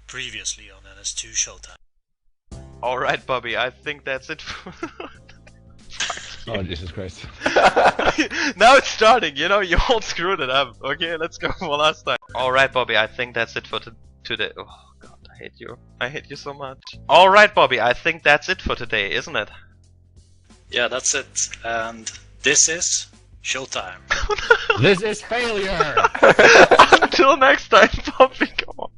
Previously on NS2 SHOWTIME. Alright, Bobby, I think that's it for... Oh, Jesus Christ. Now it's starting, you know, you all screwed it up. Okay, let's go for last time. Alright, Bobby, I think that's it for today. Oh, God, I hate you. I hate you so much. Alright, Bobby, I think that's it for today, isn't it? Yeah, that's it. And this is SHOWTIME. This is failure! Until next time, Bobby, come on.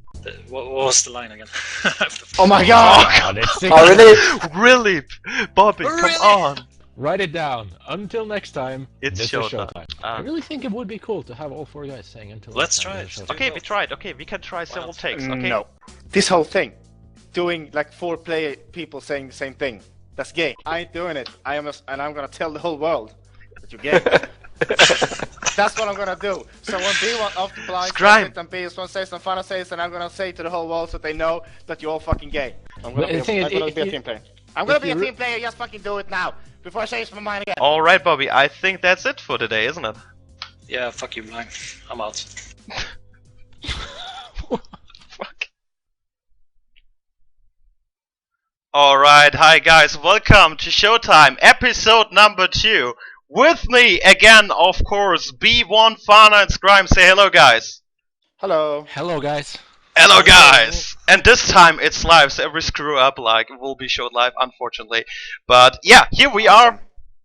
What was the line again? Oh my god! God, it's sick. Oh really? Really? Bobby, Really? come on. Write it down. Until next time, It's this showtime. is showtime. I really think it would be cool to have all four guys saying until Let's next time, try this is it. showtime. Okay, we tried. Okay, we can try several takes. Okay. No. This whole thing, doing like 4 people saying the same thing, that's gay. I ain't doing it. And I'm gonna tell the whole world that you're gay. That's what I'm gonna do. So when B1 off the blind says it and B1 says and Fana says, and I'm gonna say to the whole world so they know that you're all fucking gay. I'm gonna be a team player. I'm gonna be a team player. Just fucking do it now before I change my mind again. Alright, Bobby, I think that's it for today, isn't it? Yeah, fuck you, Blind. I'm out. Fuck. Alright, hi guys, welcome to Showtime, episode number 2. With me again, of course, B1, Fana and Scrajm. Say hello, guys. Hello. Hello, guys. Hello, guys. And this time it's live, so every screw up like will be showed live, unfortunately. But yeah, here we are.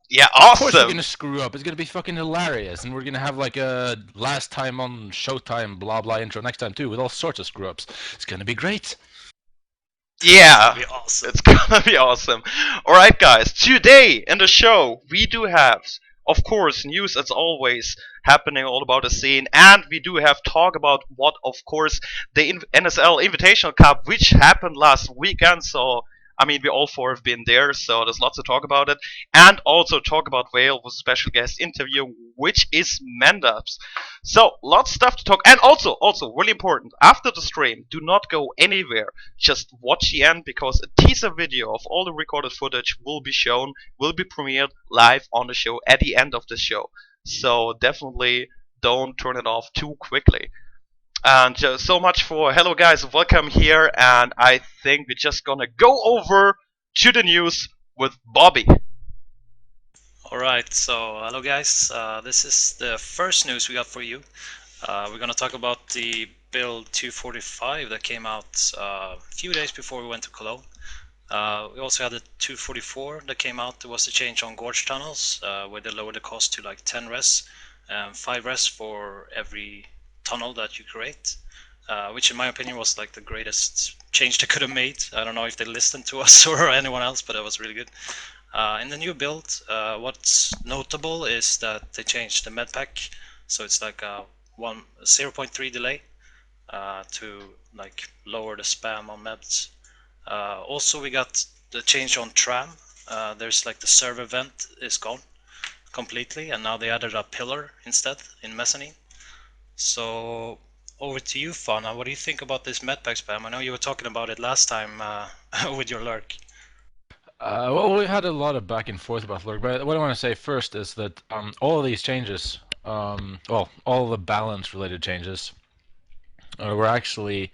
Yeah, Of course we're awesome. gonna screw up. It's gonna be fucking hilarious, and we're gonna have like a last time on Showtime blah blah intro next time too, with all sorts of screw ups. It's gonna be great. Yeah. That'd be awesome. It's gonna be awesome. Alright guys, today in the show we do have, of course, news as always happening all about the scene, and we do have talk about what, of course, the NSL Invitational Cup, which happened last weekend, so I mean we all 4 have been there, so there's lots to talk about it, and also talk about Whale with a special guest interview, which is Mendasp. So, lots of stuff to talk, and also, really important, after the stream, do not go anywhere, just watch the end, because a teaser video of all the recorded footage will be shown, will be premiered live on the show at the end of the show. So, definitely don't turn it off too quickly. And so much for hello guys, welcome here, and I think we're just gonna go over to the news with Bobby. Alright, so hello guys. This is the first news we got for you. We're gonna talk about the build 245 that came out a few days before we went to Cologne. We also had the 244 that came out. There was a change on gorge tunnels where they lowered the cost to like 10 res and 5 res for every tunnel that you create, which in my opinion was like the greatest change they could have made. I don't know if they listened to us or anyone else, but it was really good. In the new build, what's notable is that they changed the med pack, so it's like a 0.3 delay to like lower the spam on meds. Also, we got the change on tram. There's like the server vent is gone completely, and now they added a pillar instead in mezzanine. So over to you, Fana. What do you think about this medpack spam? I know you were talking about it last time with your lurk. Well, we had a lot of back and forth about Lurk, but what I want to say first is that all of these changes, well, all the balance-related changes, were actually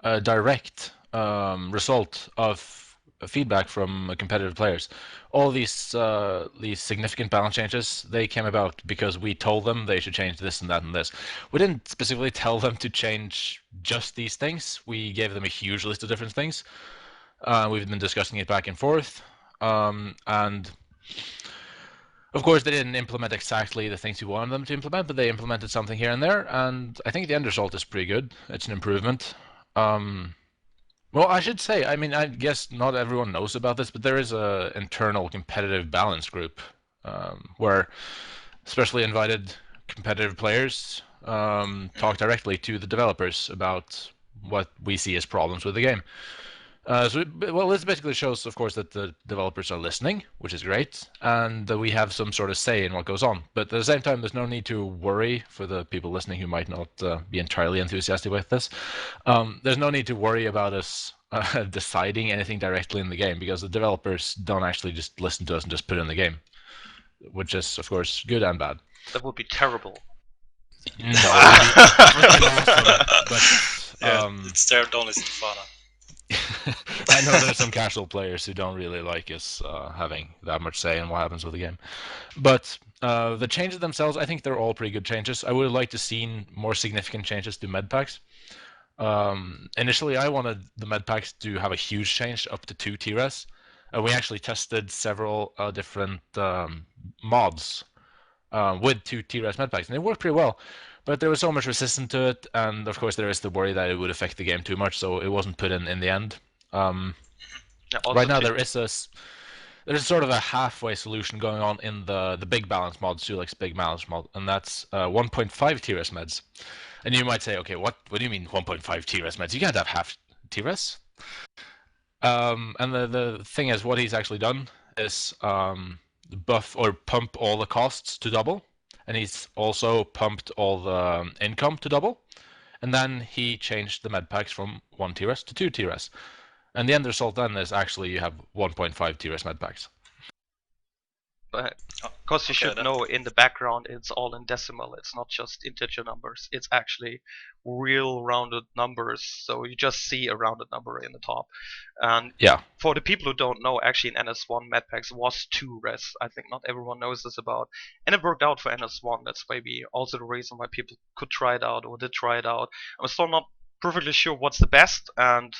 a direct result of feedback from competitive players. All these significant balance changes, they came about because we told them they should change this and that and this. We didn't specifically tell them to change just these things. We gave them a huge list of different things. We've been discussing it back and forth, and of course they didn't implement exactly the things we wanted them to implement, but they implemented something here and there, and I think the end result is pretty good. It's an improvement. Well, I should say, I mean, I guess not everyone knows about this, but there is a internal competitive balance group where specially invited competitive players talk directly to the developers about what we see as problems with the game. Well, this basically shows, of course, that the developers are listening, which is great, and that we have some sort of say in what goes on. But at the same time, there's no need to worry for the people listening who might not be entirely enthusiastic with this. There's no need to worry about us deciding anything directly in the game, because the developers don't actually just listen to us and just put it in the game, which is, of course, good and bad. That would be terrible. No, it would be awesome, but Yeah, it's there only to Fana. I know there's some casual players who don't really like us having that much say in what happens with the game. But the changes themselves, I think they're all pretty good changes. I would have liked to seen more significant changes to med packs. Initially, I wanted the med packs to have a huge change up to 2 TRS. We actually tested several different mods with 2 TRS med packs, and they worked pretty well. But there was so much resistance to it, and of course there is the worry that it would affect the game too much, so it wasn't put in the end. Right now there's sort of a halfway solution going on in the big balance mod, Sulek's big balance mod, and that's 1.5 TRS meds. And you might say, okay, what do you mean 1.5 TRS meds? You can't have half TRS. And the thing is, what he's actually done is buff or pump all the costs to double, and he's also pumped all the income to double, and then he changed the med packs from 1 TRS to 2 TRS. And the end result then is actually you have 1.5 TRS med packs. Because you should know, in the background it's all in decimal, it's not just integer numbers, it's actually real rounded numbers, so you just see a rounded number in the top. And yeah, for the people who don't know, actually in NS1 medpacks was 2 res. I think not everyone knows this about, and it worked out for NS1. That's maybe also the reason why people could try it out or did try it out. I'm still not perfectly sure what's the best, and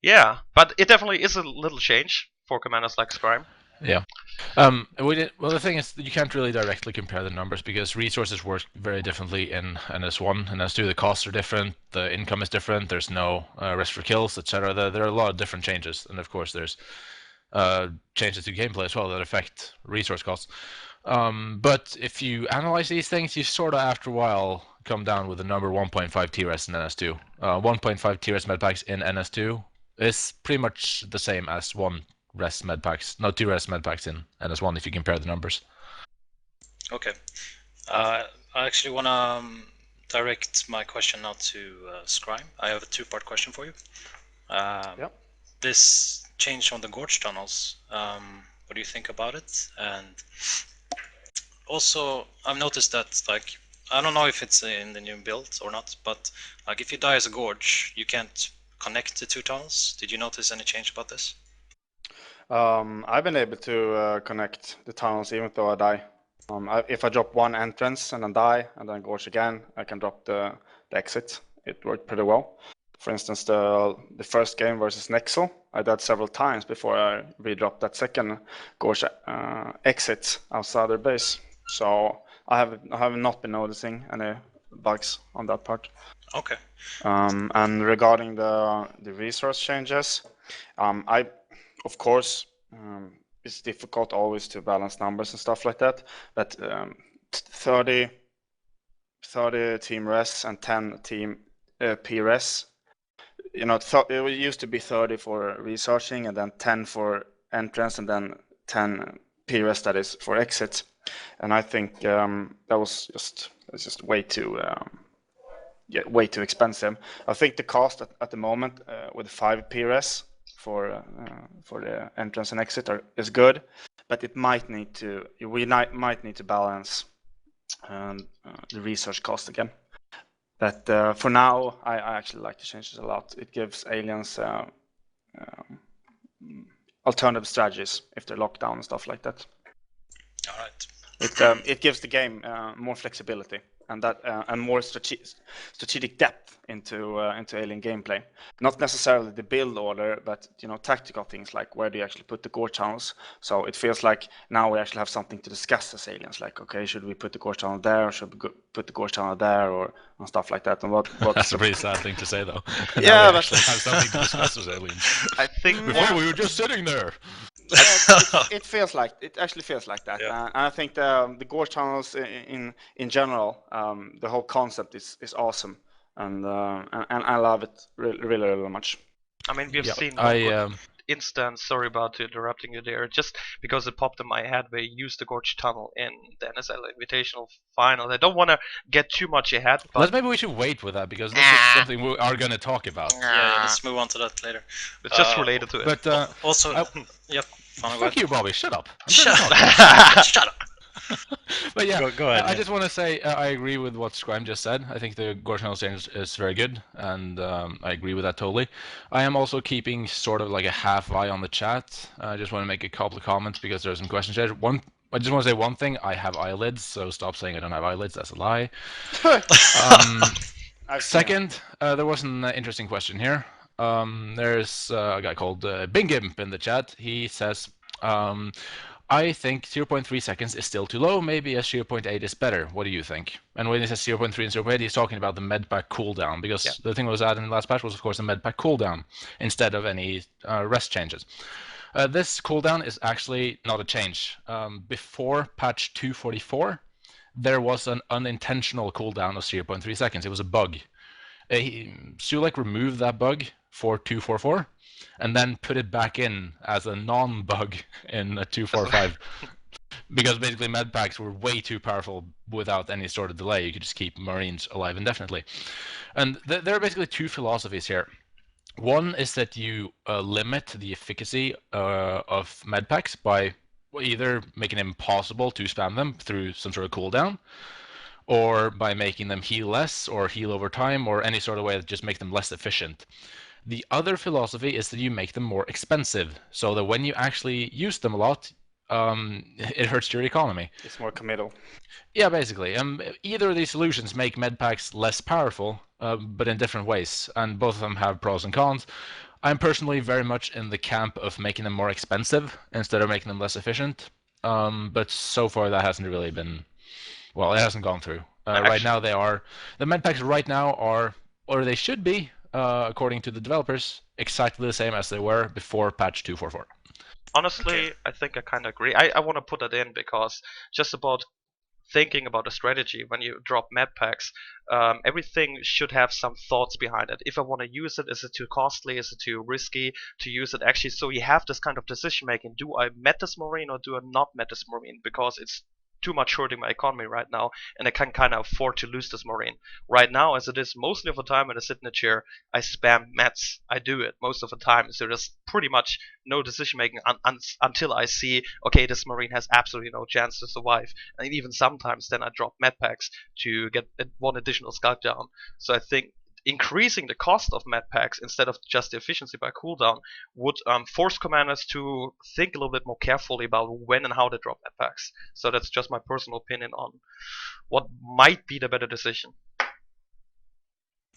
yeah, but it definitely is a little change for commanders like Scrajm. Yeah. Well, the thing is, you can't really directly compare the numbers because resources work very differently in NS1 and NS2. The costs are different, the income is different, there's no rest for kills, etc. There are a lot of different changes, and of course there's changes to gameplay as well that affect resource costs. But if you analyze these things, you sort of, after a while, come down with the number 1.5 TRS in NS2. 1.5 TRS medpacks in NS2 is pretty much the same as 1 rest medpacks, no 2 rest medpacks in NS1 if you compare the numbers. Okay. I actually want to direct my question now to Scrajm. I have a 2-part question for you. Yep. This change on the gorge tunnels, what do you think about it? And also, I've noticed that, like, I don't know if it's in the new build or not, but like if you die as a gorge, you can't connect the 2 tunnels. Did you notice any change about this? I've been able to connect the tunnels even though I die. If I drop one entrance and then die and then gorge again, I can drop the exit. It worked pretty well. For instance, the first game versus Nexel, I died several times before I redropped that second gorge exit outside their base. So I have not been noticing any bugs on that part. Okay. And regarding the resource changes, of course, it's difficult always to balance numbers and stuff like that, but 30 team res and 10 team PRS, you know, it used to be 30 for researching and then 10 for entrance and then 10 PRS that is for exit. And I think that was just way too expensive. I think the cost at the moment with 5 PRS for the entrance and exit is good, but it might need to might need to balance the research cost again. But for now, I actually like the changes a lot. It gives aliens alternative strategies if they're locked down and stuff like that. All right. It gives the game more flexibility and more strategic depth into alien gameplay. Not necessarily the build order, but tactical things like where do you actually put the gore channels. So it feels like now we actually have something to discuss as aliens. Like, okay, should we put the gore channel there, or should we put the gore channel there, or stuff like that. And what that's a pretty sad thing to say, though. Yeah, but have something to discuss as aliens. I think before we were just sitting there. It feels like it actually feels like that, Yeah. and I think the gore channels in general, the whole concept is awesome, and I love it really much. I mean, we've seen instance, sorry about interrupting you there, just because it popped in my head, where you used the gorge tunnel in the NSL Invitational Finals. I don't want to get too much ahead, but maybe we should wait with that, because this is something we are going to talk about. Yeah, let's move on to that later. It's just related to it. But also, yep. Fuck you, Bobby. Shut up. Shut up. Shut up. But yeah, Go ahead. I Yeah. just want to say I agree with what Scrajm just said. I think the Gore channel change is very good, and I agree with that totally. I am also keeping sort of like a half eye on the chat. I just want to make a couple of comments because there's some questions there. I just want to say one thing. I have eyelids, so stop saying I don't have eyelids. That's a lie. Second, there was an interesting question here. There's a guy called Bingimp in the chat. He says, I think 0.3 seconds is still too low. Maybe a 0.8 is better. What do you think? And when he says 0.3 and 0.8, he's talking about the medpack cooldown, because the thing that was added in the last patch was, of course, the medpack cooldown instead of any rest changes. This cooldown is actually not a change. Before patch 244, there was an unintentional cooldown of 0.3 seconds. It was a bug. Sulek removed that bug for 244 and then put it back in as a non-bug in 245. Because basically medpacks were way too powerful without any sort of delay. You could just keep Marines alive indefinitely. And there are basically two philosophies here. One is that you limit the efficacy of medpacks by either making it impossible to spam them through some sort of cooldown, or by making them heal less or heal over time, or any sort of way that just make them less efficient. The other philosophy is that you make them more expensive, so that when you actually use them a lot, it hurts your economy. It's more committal. Yeah, basically. Either of these solutions make medpacks less powerful, but in different ways, and both of them have pros and cons. I'm personally very much in the camp of making them more expensive instead of making them less efficient, but so far that hasn't really been, well, it hasn't gone through. Right now the medpacks right now are, or they should be, according to the developers, exactly the same as they were before patch 244. Honestly, I think I kind of agree. I want to put that in because just about thinking about a strategy when you drop med packs, everything should have some thoughts behind it. If I want to use it, is it too costly? Is it too risky to use it? Actually, so you have this kind of decision making. Do I met this Marine or do I not met this Marine? Because it's too much hurting my economy right now, and I can kind of afford to lose this Marine. Right now, as it is, mostly of the time when I sit in a chair, I spam mets. I do it most of the time, so there's pretty much no decision making until I see, okay, this Marine has absolutely no chance to survive. And even sometimes then I drop med packs to get one additional scout down. So I think increasing the cost of med packs instead of just the efficiency by cooldown would force commanders to think a little bit more carefully about when and how they drop med packs. So that's just my personal opinion on what might be the better decision.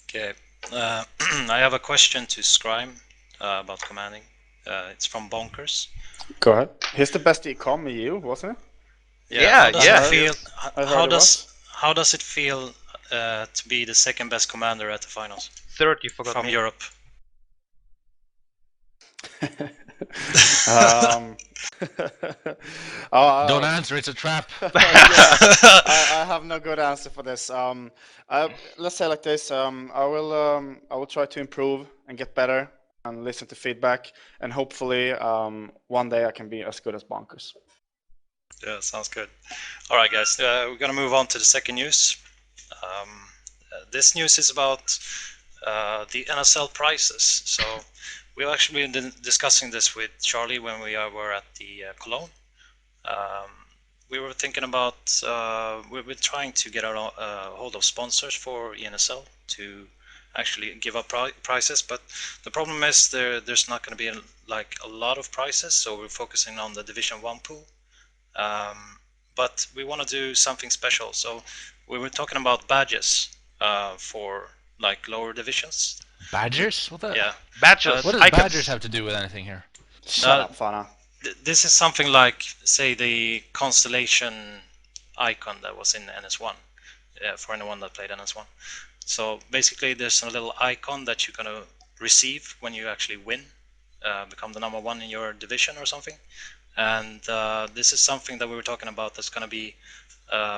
Okay, I have a question to Scrajm about commanding. It's from Bonkers. Go ahead. He's the best ecom EU, wasn't he? Yeah, How does it feel to be the second best commander at the finals? Third, you forgot from me. Europe. Don't answer, it's a trap. I have no good answer for this. Let's say like this. I will try to improve and get better and listen to feedback, and hopefully one day I can be as good as Bonkers. Yeah, sounds good. All right, guys, we're gonna move on to the second news. This news is about the NSL prices. So we've actually been discussing this with Charlie when we were at the Cologne. We were thinking about, we're trying to get a hold of sponsors for ENSL to actually give up prices, but the problem is there's not going to be like a lot of prices, so we're focusing on the Division 1 pool. But we want to do something special, so we were talking about badges for like lower divisions. Badgers? What the? Yeah. Badgers. What does badgers have to do with anything here? Shut up, Fana. This is something like, say, the constellation icon that was in NS1, for anyone that played NS1. So basically there's a little icon that you're going to receive when you actually win, become the number one in your division or something. And this is something that we were talking about that's going to be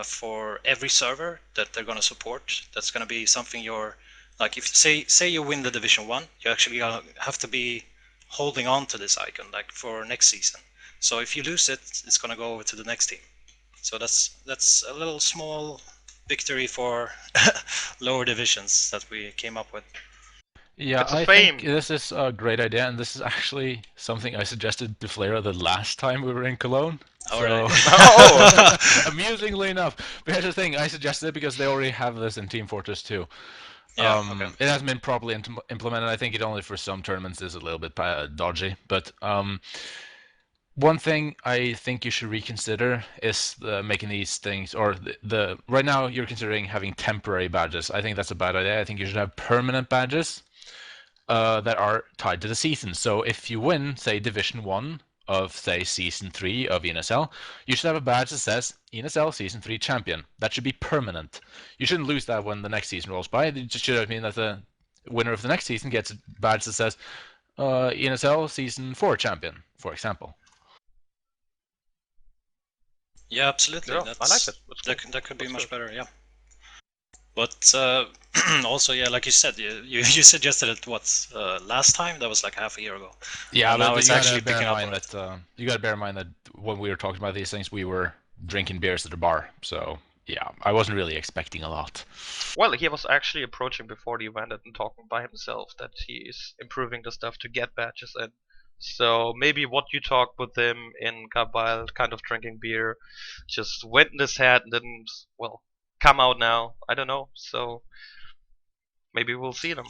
for every server that they're going to support. That's going to be something you're, like, if say you win the Division 1, you actually have to be holding on to this icon like for next season. So if you lose it, it's going to go over to the next team. So that's a little small victory for lower divisions that we came up with. Yeah, It's a I fame. think this is a great idea, and this is actually something I suggested to Flera the last time we were in Cologne. All So, right. Oh. amusingly enough, but here's the thing: I suggested it because they already have this in Team Fortress 2. Yeah. Okay. It hasn't been properly implemented. I think it only for some tournaments is a little bit dodgy. But one thing I think you should reconsider is making these things, or right now you're considering having temporary badges. I think that's a bad idea. I think you should have permanent badges that are tied to the season. So if you win, say, Division 1 of, say, Season 3 of ENSL, you should have a badge that says ENSL Season 3 Champion. That should be permanent. You shouldn't lose that when the next season rolls by. It just should mean that the winner of the next season gets a badge that says ENSL Season 4 Champion, for example. Yeah, absolutely. Yeah, I like it. That could be That's much good. better. Yeah. But also, yeah, like you said, you suggested it last time? That was like half a year ago. Yeah, now but it's you actually gotta bear in picking up mind on it. that you gotta bear in mind that when we were talking about these things, we were drinking beers at the bar. So yeah, I wasn't really expecting a lot. Well, he was actually approaching before the event and talking by himself that he is improving the stuff to get badges in. So maybe what you talked with him in Kabyle, kind of drinking beer, just went in his head and didn't, well, come out now. I don't know. So maybe we'll see them.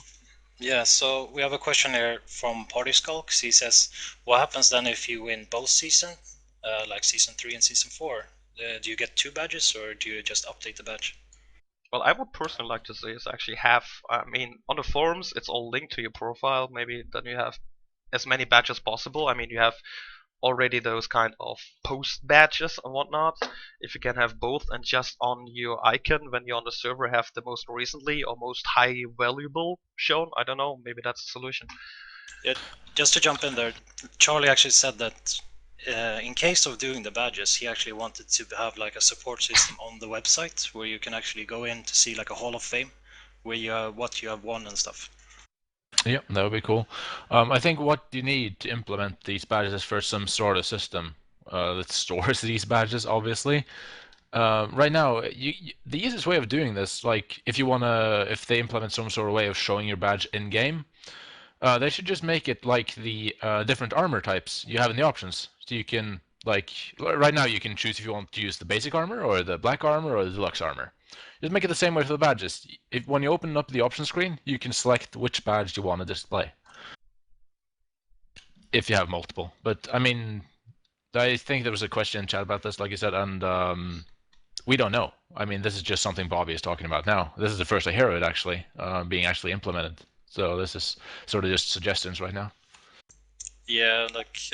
Yeah, so we have a question here from Party Skulks. He says, what happens then if you win both seasons, like Season 3 and Season 4? Do you get 2 badges, or do you just update the badge? Well, I would personally like to see is actually have, I mean, on the forums, it's all linked to your profile. Maybe then you have as many badges as possible. I mean, you have already those kind of post badges and whatnot. If you can have both and just on your icon when you're on the server have the most recently or most high valuable shown. I don't know, maybe that's a solution. Yeah, just to jump in there, Charlie actually said that in case of doing the badges, he actually wanted to have like a support system on the website where you can actually go in to see like a Hall of Fame where what you have won and stuff. Yeah, that would be cool. I think what you need to implement these badges is first some sort of system that stores these badges, obviously. Right now, the easiest way of doing this, like if they implement some sort of way of showing your badge in game, they should just make it like the different armor types you have in the options. So you can, like, right now you can choose if you want to use the basic armor or the black armor or the deluxe armor. Just make it the same way for the badges. When you open up the option screen, you can select which badge you want to display. If you have multiple. But, I mean, I think there was a question in chat about this, like you said, and we don't know. I mean, this is just something Bobby is talking about now. This is the first I hear of it, actually, being actually implemented. So this is sort of just suggestions right now. Yeah, like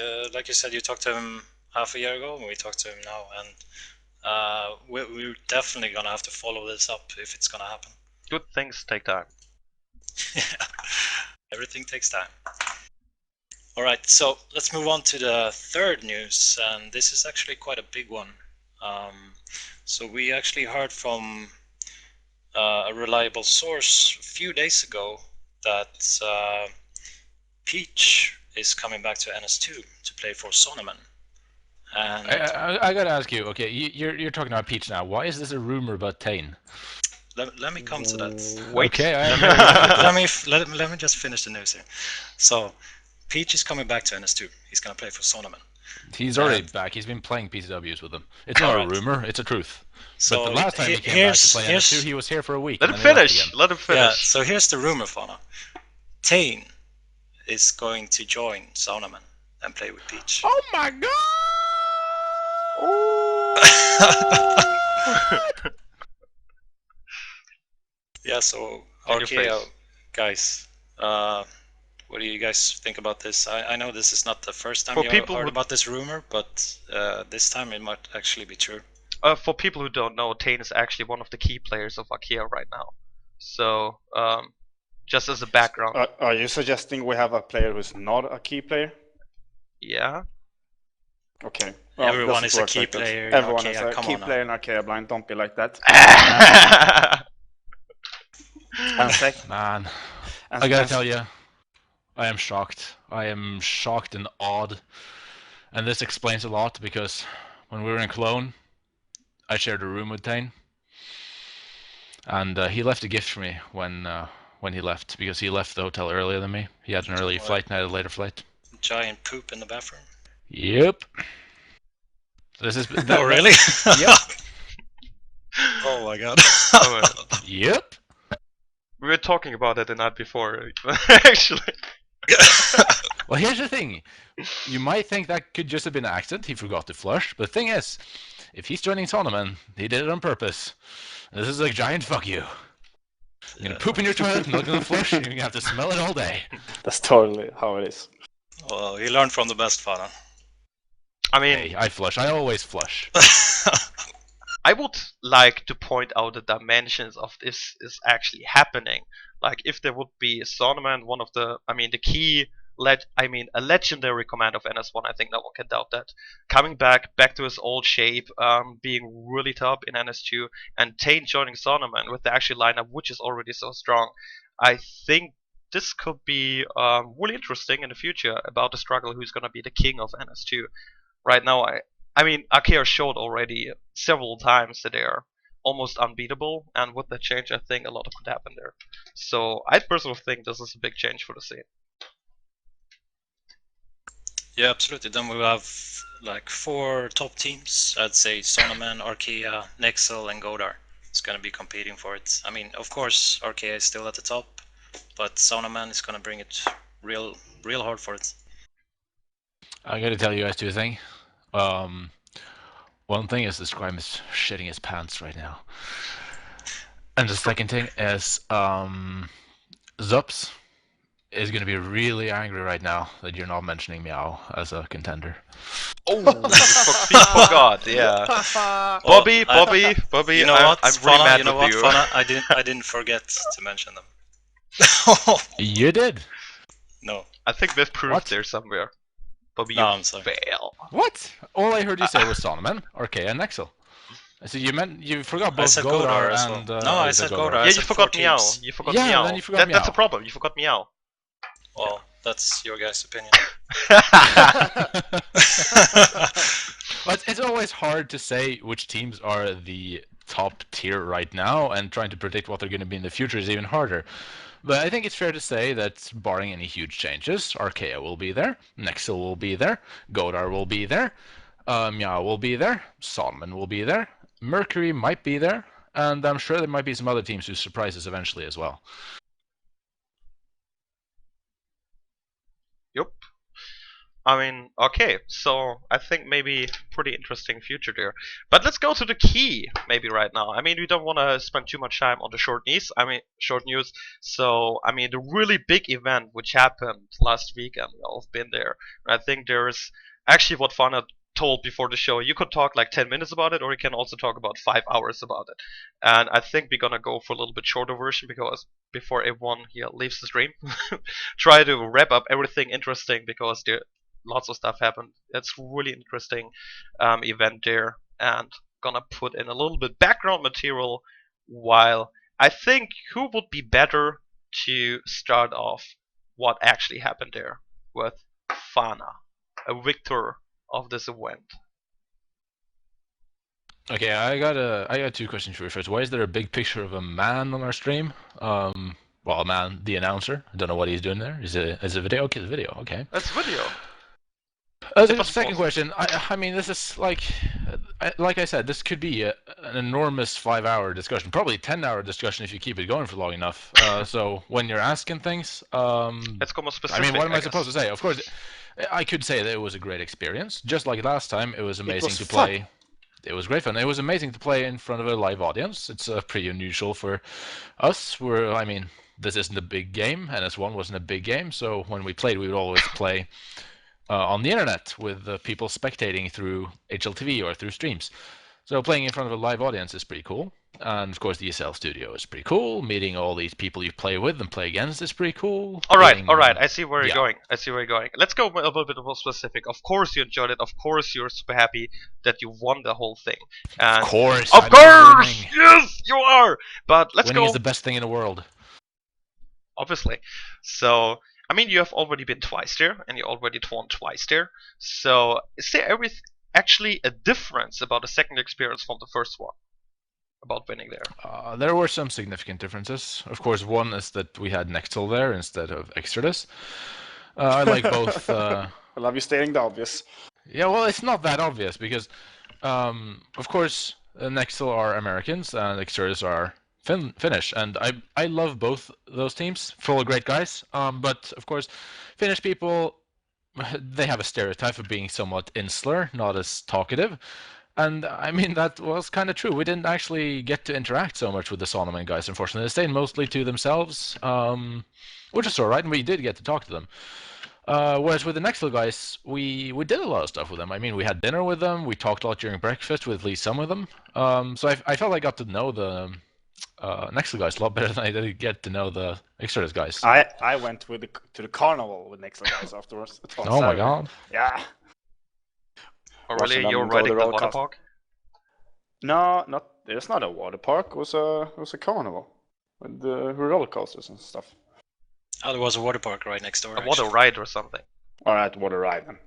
you said, you talked to him half a year ago, and we talked to him now, and we're definitely gonna have to follow this up if it's gonna happen. Good things take time. Everything takes time. All right, so let's move on to the third news, and this is actually quite a big one. So we actually heard from a reliable source a few days ago that Peach is coming back to NS2 to play for Sonoman. And I gotta ask you, okay, you're talking about Peach now. Why is this a rumor about Tane? let me come to that. Wait. Okay, Let me just finish the news here. So, Peach is coming back to NS2. He's gonna play for Sonoman. He's already back. He's been playing PCWs with them. It's not Alright. a rumor, it's a truth. So But the last time he came back to play here's- NS2, he was here for a week. Let and him then he left finish. again. Let him Yeah, finish. so here's the rumor, Fana. Tane is going to join Sonoman and play with Peach. Oh my god! Yeah, so On your RKO, face. guys, what do you guys think about this? I know this is not the first time For you people heard who- about this rumor, but this time it might actually be true. For people who don't know, Tane is actually one of the key players of Akea right now. So, just as a background. Are you suggesting we have a player who's not a key player? Yeah. Okay. Everyone doesn't is a work key like that. player in Everyone Archaea, is a come key on now. player in Archaea Blind. Don't be like that. Man, I gotta tell you, I am shocked. I am shocked and awed. And this explains a lot because when we were in Cologne, I shared a room with Tane. And he left a gift for me when when he left, because he left the hotel earlier than me. He had an early flight and I had a later flight. Giant poop in the bathroom. Yep. This is Oh, really? Yep. Oh my god. Yep. We were talking about it the night before, actually. Well, here's the thing. You might think that could just have been an accident. He forgot to flush. But the thing is, if he's joining tournament, he did it on purpose. This is a giant fuck you. You're gonna poop in your toilet, not gonna flush, and you're gonna have to smell it all day. That's totally how it is. Well, he learned from the best, Fana. I mean, Hey, I flush. I always flush. I would like to point out the dimensions of this is actually happening. Like, if there would be a Sonoman, one of the, the key, a legendary command of NS1, I think no one can doubt that. Coming back to his old shape, being really top in NS2, and Tane joining Sonoman with the actual lineup, which is already so strong. I think this could be really interesting in the future about the struggle who's gonna be the king of NS2. Right now, Arkea showed already several times that they are almost unbeatable, and with that change, I think a lot could happen there. So I personally think this is a big change for the scene. Yeah, absolutely. Then we'll have like 4 top teams. I'd say Sonoman, Arkea, NSL, and Godar. It's gonna be competing for it. I mean, of course, Arkea is still at the top, but Sonoman is gonna bring it real hard for it. I gotta tell you guys two things. One thing is the Scrajm is shitting his pants right now. And the second thing is, Zups is gonna be really angry right now that you're not mentioning Meow as a contender. Oh, we forgot, yeah. Bobby. You know what, I'm Fana, really mad you know with what, you. Fana? I didn't forget to mention them. You did. No. I think this proves What? there somewhere. Bobby, No, you I'm sorry. fail. What? All I heard you say was Sonoman, Arkea, and NSL. So you forgot both said Godar Godar as well. and. No, I said Godar. I Yeah, said you forgot 4 Meow. teams. You forgot Yeah, Meow. then you forgot That's a Meow. problem. You forgot Meow. Well, that's your guys' opinion. But it's always hard to say which teams are the top tier right now, and trying to predict what they're going to be in the future is even harder. But I think it's fair to say that barring any huge changes, Arkea will be there, NSL will be there, Godar will be there, Meow will be there, Solomon will be there, Mercury might be there, and I'm sure there might be some other teams who surprise us eventually as well. Yup. Okay, so I think maybe pretty interesting future there. But let's go to the key maybe right now. We don't want to spend too much time on the short news. So, the really big event which happened last weekend, we all have been there. And I think there's actually what Fana told before the show. You could talk like 10 minutes about it, or you can also talk about 5 hours about it. And I think we're gonna go for a little bit shorter version because before everyone here leaves the stream, try to wrap up everything interesting because there lots of stuff happened. It's really interesting event there, and gonna put in a little bit background material. While I think who would be better to start off what actually happened there with Fana, a victor of this event. Okay, I got 2 questions for you first. Why is there a big picture of a man on our stream? Well, a man, the announcer. I don't know what he's doing there. Is it a video? Okay, it's a video. Okay. That's video. The second question. I mean, this is like I said, this could be an enormous 5-hour discussion, probably 10-hour discussion if you keep it going for long enough. So when you're asking things, let's go more specific. I mean, what am I supposed to say? Of course, I could say that it was a great experience. Just like last time, it was amazing to play. Fun. It was great fun. It was amazing to play in front of a live audience. It's pretty unusual for us. This isn't a big game. NS1 wasn't a big game, so when we played, we would always play on the internet with people spectating through HLTV or through streams. So playing in front of a live audience is pretty cool. And of course the ESL studio is pretty cool. Meeting all these people you play with and play against is pretty cool. Alright, I see where you're going. Let's go a little bit more specific. Of course you enjoyed it. Of course you're super happy that you won the whole thing. And of course! Yes, you are! But let's winning go. Is the best thing in the world. Obviously. So, you have already been twice there, and you already won twice there. So, is there actually a difference about the second experience from the first one? about winning there? There were some significant differences. Of course, one is that we had Nextel there instead of Exodus. I like both. I love you stating the obvious. Yeah, well, it's not that obvious because, of course, Nextel are Americans and Exodus are Finnish, and I love both those teams, full of great guys. But of course, Finnish people, they have a stereotype of being somewhat insular, not as talkative. And I mean, that was kind of true. We didn't actually get to interact so much with the Solomon guys, unfortunately. They stayed mostly to themselves, which is alright, and we did get to talk to them. Whereas with the Nextel guys, we did a lot of stuff with them. I mean, we had dinner with them, we talked a lot during breakfast with at least some of them. So I felt I got to know the Nextel guys a lot better than I did get to know the Exodus guys. I went to the carnival with Nexel guys afterwards. Oh my god. Yeah. Oh, really? Watching You're them go riding the the roller water coaster. park? No, not. It's not a water park. It was a carnival with roller coasters and stuff. Oh, there was a water park right next door. A water actually. ride or something? All right, water ride then.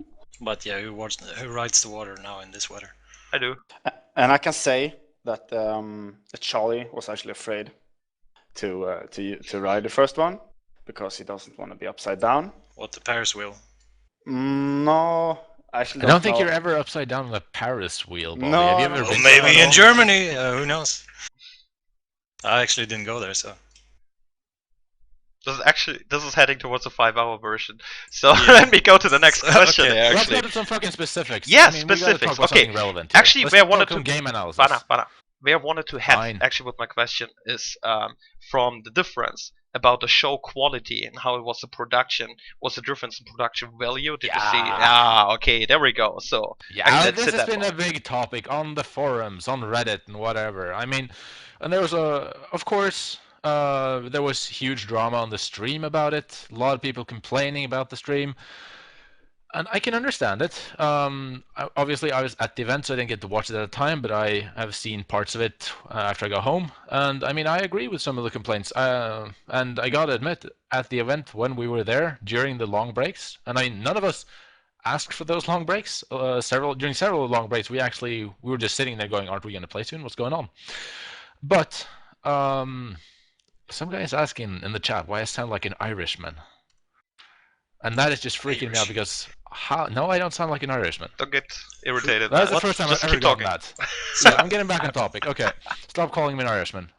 But yeah, who rides the water now in this weather? I do. And I can say that Charlie was actually afraid to ride the first one because he doesn't want to be upside down. What, the Paris wheel? No, I actually I don't think know. you're ever upside down on the Paris wheel, Bobby. No, Have you ever no. Well, been maybe to in Germany. Who knows? I actually didn't go there, so. This is heading towards a 5-hour version. So Yeah. let me go to the next question. Okay, Let's Actually, go to some fucking specifics. Yeah, I mean, we gotta specifics. talk about Okay, something relevant here. actually, Let's where I talk wanted some to- game analysis. Bana. Where I wanted to head Fine. actually with my question is from the difference about the show quality and how it was the production. Was the difference in production value? Did you see? Yeah. Okay, there we go. So Yeah, actually, let's this hit has that been one. a big topic on the forums, on Reddit, and whatever. I mean, and there was of course, there was huge drama on the stream about it. A lot of people complaining about the stream, and I can understand it. Obviously, I was at the event, so I didn't get to watch it at the time, but I have seen parts of it after I got home, and I mean, I agree with some of the complaints. And I gotta admit, at the event when we were there during the long breaks, and none of us asked for those long breaks. During several long breaks, we were just sitting there going, "Aren't we going to play soon? What's going on?" But some guy is asking in the chat why I sound like an Irishman, and that is just freaking me out because how? No, I don't sound like an Irishman. Don't get irritated. That is the man. first time Just I've ever keep gotten talking. that. So I'm getting back on topic. Okay, stop calling me an Irishman.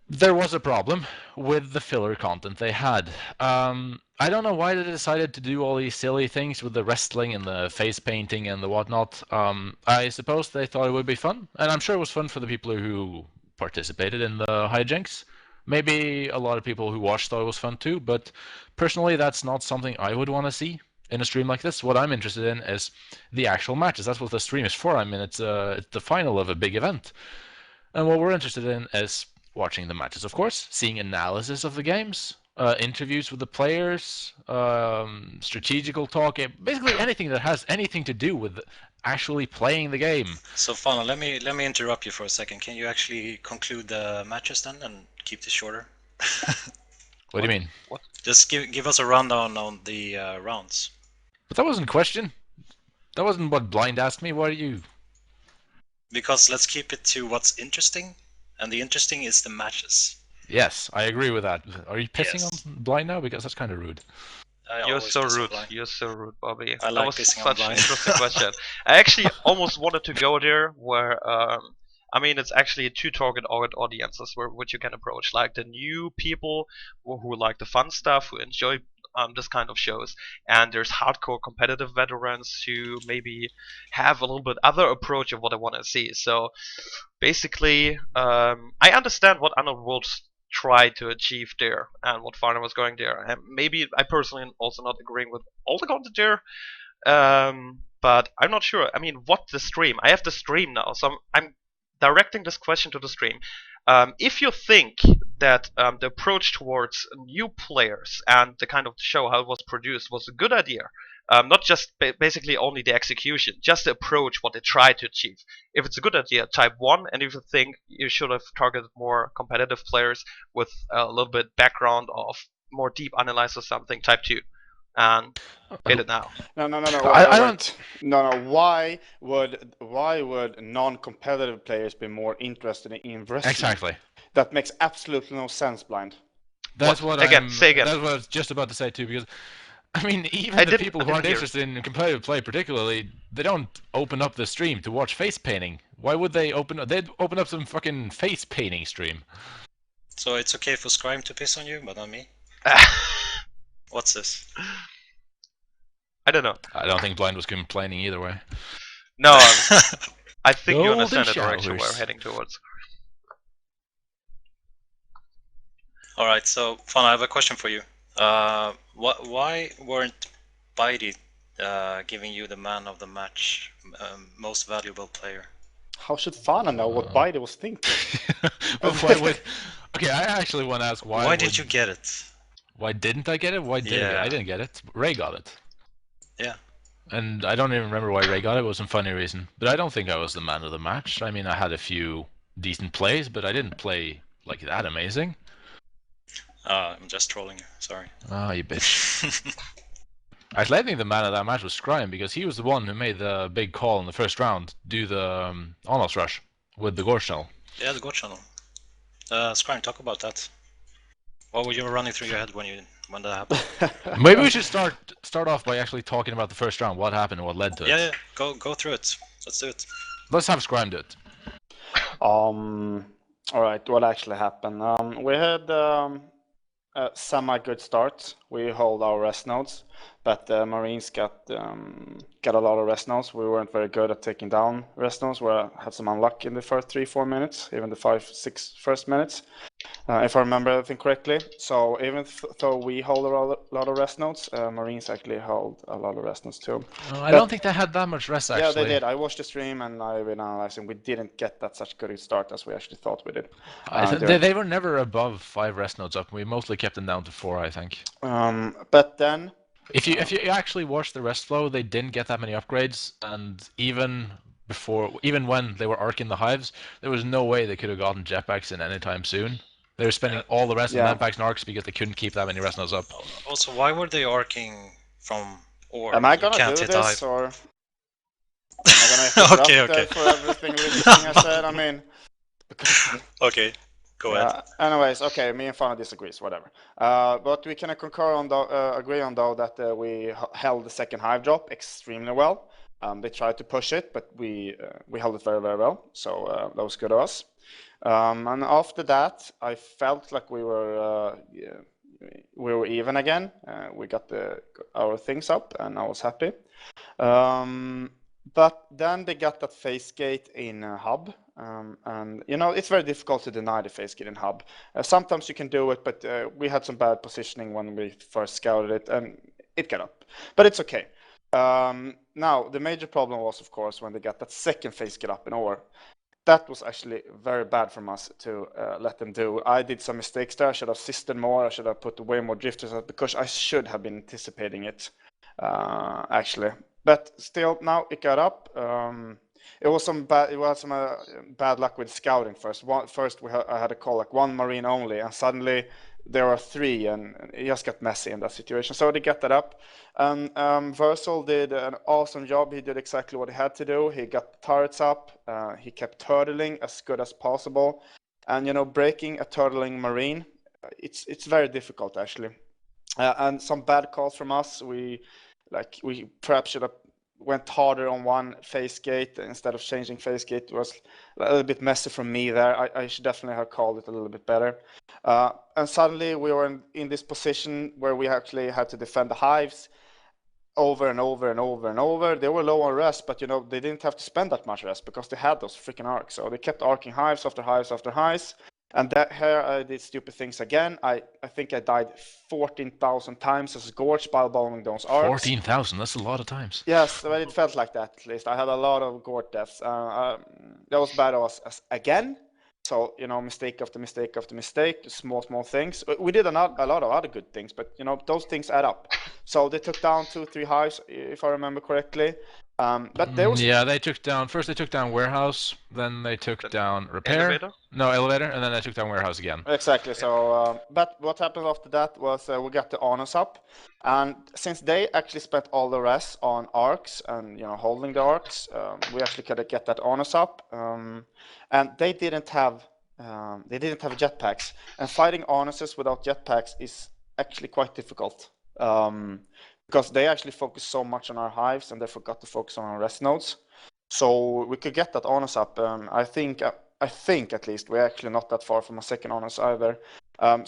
There was a problem with the filler content they had. I don't know why they decided to do all these silly things with the wrestling and the face painting and the whatnot. I suppose they thought it would be fun, and I'm sure it was fun for the people who participated in the hijinks. Maybe a lot of people who watched thought it was fun too, but personally, that's not something I would want to see in a stream like this. What I'm interested in is the actual matches. That's what the stream is for. I mean, it's the final of a big event, and what we're interested in is watching the matches, of course, seeing analysis of the games, interviews with the players, strategical talk, basically anything that has anything to do with actually playing the game. So Fana, let me interrupt you for a second. Can you actually conclude the matches then and keep this shorter? What do you mean? Just give us a rundown on the rounds. But that wasn't a question. That wasn't what Blind asked me. What are you? Because let's keep it to what's interesting, and the interesting is the matches. Yes, I agree with that. Are you pissing Yes. on Blind now? Because that's kind of rude. I You're always so piss on rude. blind. You're so rude, Bobby. I That like was pissing on such an blind. interesting question. I actually almost wanted to go there where I mean, it's actually two target audiences which you can approach, like the new people who like the fun stuff, who enjoy this kind of shows, and there's hardcore competitive veterans who maybe have a little bit other approach of what I want to see. So basically, I understand what Underworld tried to achieve there and what Fana was going there, and maybe I personally am also not agreeing with all the content there. But I'm not sure. I mean, what the stream? I have the stream now, so I'm directing this question to the stream. If you think that the approach towards new players and the kind of show how it was produced was a good idea, not just basically only the execution, just the approach, what they tried to achieve. If it's a good idea, type 1, and if you think you should have targeted more competitive players with a little bit background of more deep analysis or something, type 2. and hit it now. No. I don't. No. Why would non-competitive players be more interested in wrestling? Exactly. That makes absolutely no sense, Blind. That's What? what Again, say again. That's what I was just about to say too. Because I mean, even I the didn't- people I who aren't didn't hear. interested in competitive play, particularly, they don't open up the stream to watch face painting. Why would they open? They'd open up some fucking face painting stream. So it's okay for Scrajm to piss on you, but not me? What's this? I don't know. I don't think Blind was complaining either way. No, I think you Golden understand the direction we're showers. heading towards. Alright, so Fana, I have a question for you. Why weren't Bitey giving you the man of the match, most valuable player? How should Fana know what Bitey was thinking? But why would? Okay, I actually want to ask why. Why did you get it? Why didn't I get it? Why did I get it? Yeah. I didn't get it. Ray got it. Yeah. And I don't even remember why Ray got it. It was some funny reason. But I don't think I was the man of the match. I mean, I had a few decent plays, but I didn't play like that amazing. I'm just trolling you. Sorry. Ah, you bitch. Actually, I think the man of that match was Scrajm because he was the one who made the big call in the first round, do the almost rush with the gore shell. Yeah, the God channel. Scrajm, talk about that. What were you running through your head when that happened? Maybe we should start off by actually talking about the first round, what happened and what led to it. Yeah, go through it. Let's do it. Let's have Scrajm do it. All right, what actually happened? We had a semi-good start. We hold our rest nodes, but the Marines got a lot of rest nodes. We weren't very good at taking down rest nodes. We had some unluck in the first 3-4 minutes, even the 5-6 first minutes, if I remember everything correctly. So even though we hold a lot of rest nodes, Marines actually hold a lot of rest nodes too. I don't think they had that much rest actually. Yeah, they did. I watched the stream and I've been analyzing. We didn't get that such good a start as we actually thought we did. They were never above 5 rest nodes up. We mostly kept them down to 4, I think. But then, if you actually watch the rest flow, they didn't get that many upgrades, and even when they were arcing the hives, there was no way they could have gotten jetpacks in any time soon. They were spending all the rest on jetpacks and arcs because they couldn't keep that many rest nodes up. Also, why were they arcing from ore? Am I gonna do this or am I gonna Okay. for everything I said? I mean, because... Okay, go ahead. Anyways, okay, me and Fana disagrees, whatever. But we can concur on agree on though that we held the second hive drop extremely well. They tried to push it, but we held it very, very well. So that was good of us. And after that, I felt like we were even again. We got our things up, and I was happy. But then they got that phase gate in hub, and you know it's very difficult to deny the phase gate in hub. Sometimes you can do it, but we had some bad positioning when we first scouted it, and it got up. But it's okay. Now the major problem was, of course, when they got that second phase gate up in ore. That was actually very bad from us to let them do. I did some mistakes there. I should have assisted more. I should have put way more drifters out because I should have been anticipating it, actually. But still, now it got up. It was some bad luck with scouting first. I had a call like 1 Marine only, and suddenly there are 3, and it just got messy in that situation. So they got that up. Versal did an awesome job. He did exactly what he had to do. He got the turrets up. He kept turtling as good as possible. And, you know, breaking a turtling Marine, it's very difficult, actually. And some bad calls from us. We perhaps should have went harder on one phase gate instead of changing phase gate. It was a little bit messy from me there. I should definitely have called it a little bit better. And suddenly we were in this position where we actually had to defend the hives over and over and over and over. They were low on rest, but you know they didn't have to spend that much rest because they had those freaking arcs. So they kept arcing hives after hives after hives. And here I did stupid things again. I think I died 14,000 times as Gorge while bombing those arcs. 14,000, that's a lot of times. Yes, well, it felt like that at least. I had a lot of Gorge deaths. That was bad of us again. So, you know, mistake after mistake after mistake, small things. We did a lot of other good things, but, you know, those things add up. So they took down 2-3 hives, if I remember correctly. But there was Yeah, they took down first. They took down warehouse, then they took down repair. Elevator? No, elevator, and then they took down warehouse again. exactly. So, but what happened after that was we got the honors up, and since they actually spent all the rest on arcs and holding the arcs, we actually could get that honors up. And they didn't have jetpacks, and fighting honors without jetpacks is actually quite difficult. Because they actually focus so much on our hives and they forgot to focus on our rest nodes. So we could get that honors up. I think at least we're actually not that far from a second honors either. But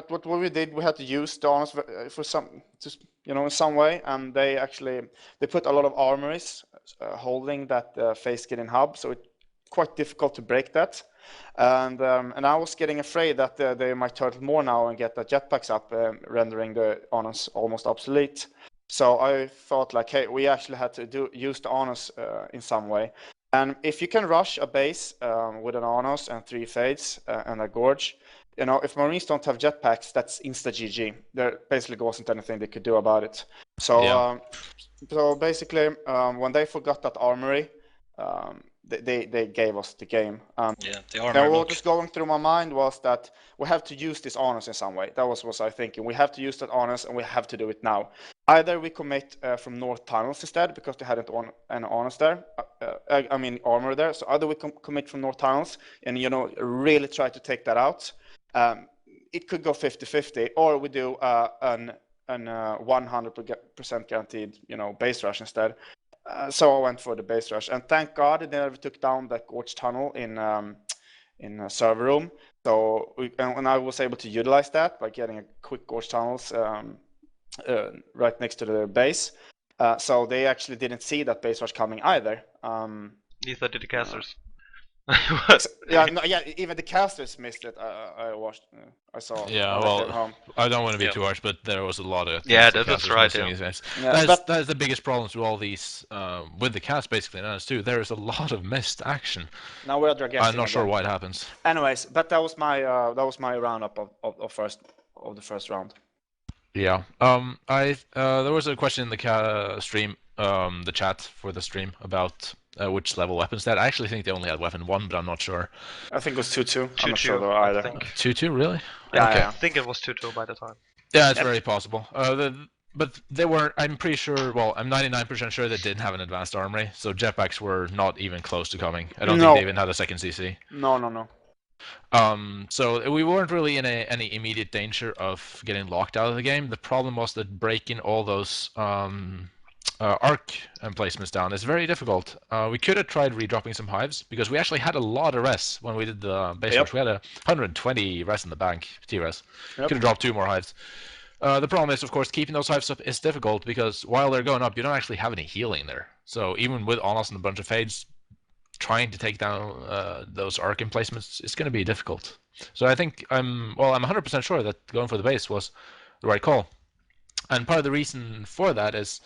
what we did, we had to use the honors for some, in some way, and they put a lot of armories holding that face gate in hub, so it's quite difficult to break that. And I was getting afraid that they might turtle more now and get the jetpacks up, rendering the honors almost obsolete. So I thought like, hey, we actually had to use the honors in some way. And if you can rush a base with an honors and 3 fades and a gorge, if Marines don't have jetpacks, that's insta GG. There basically wasn't anything they could do about it. So Yeah. So basically, when they forgot that armory, they gave us the game. Yeah, the armor. Now what was going through my mind was that we have to use this honors in some way. That was what I was thinking. We have to use that honors, and we have to do it now. Either we commit from north tunnels instead, because they hadn't an honors there. I mean armor there. So either we commit from north tunnels and really try to take that out. It could go 50-50, or we do an 100% guaranteed base rush instead. So I went for the base rush, and thank God they never took down that gorge tunnel in a server room. So and I was able to utilize that by getting a quick gorge tunnels right next to the base. So they actually didn't see that base rush coming either. Neither did the casters. Yeah, even the casters missed it. I saw. Yeah, well, I don't want to be too harsh, but there was a lot of that's right. That's the biggest problems with all these with the cast basically in NS2. There is a lot of missed action. Now we're I'm not sure why it happens. Anyways, but that was my roundup of the first round. Yeah. There was a question in the stream, the chat for the stream about which level weapons they had. I actually think they only had weapon 1, but I'm not sure. I think it was 2-2. I'm not 2-2, sure though either. 2-2, really? Yeah, okay. I think it was 2-2 by the time. Yeah, it's very possible. But they were, I'm pretty sure, well, I'm 99% sure they didn't have an advanced armory, so jetpacks were not even close to coming. I don't think they even had a second CC. No. So we weren't really in any immediate danger of getting locked out of the game. The problem was that breaking all those arc emplacements down is very difficult. We could have tried redropping some hives, because we actually had a lot of res when we did the base rush. We had 120 res in the bank, T-res. Could have dropped 2 more hives. The problem is, of course, keeping those hives up is difficult, because while they're going up, you don't actually have any healing there. So even with Onos and a bunch of fades, trying to take down those arc emplacements is going to be difficult. So I think I'm 100% sure that going for the base was the right call. And part of the reason for that is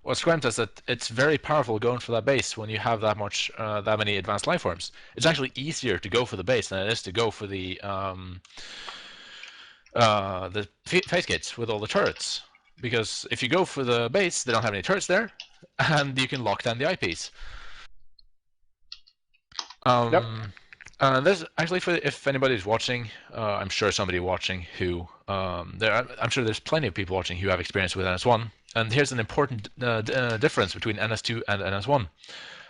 what Scrajm says, that it's very powerful going for that base when you have that many advanced life forms. It's actually easier to go for the base than it is to go for the face gates with all the turrets. Because if you go for the base, they don't have any turrets there, and you can lock down the IPs. There's actually, if anybody's watching, I'm sure somebody watching who I'm sure there's plenty of people watching who have experience with NS1. And here's an important difference between NS2 and NS1,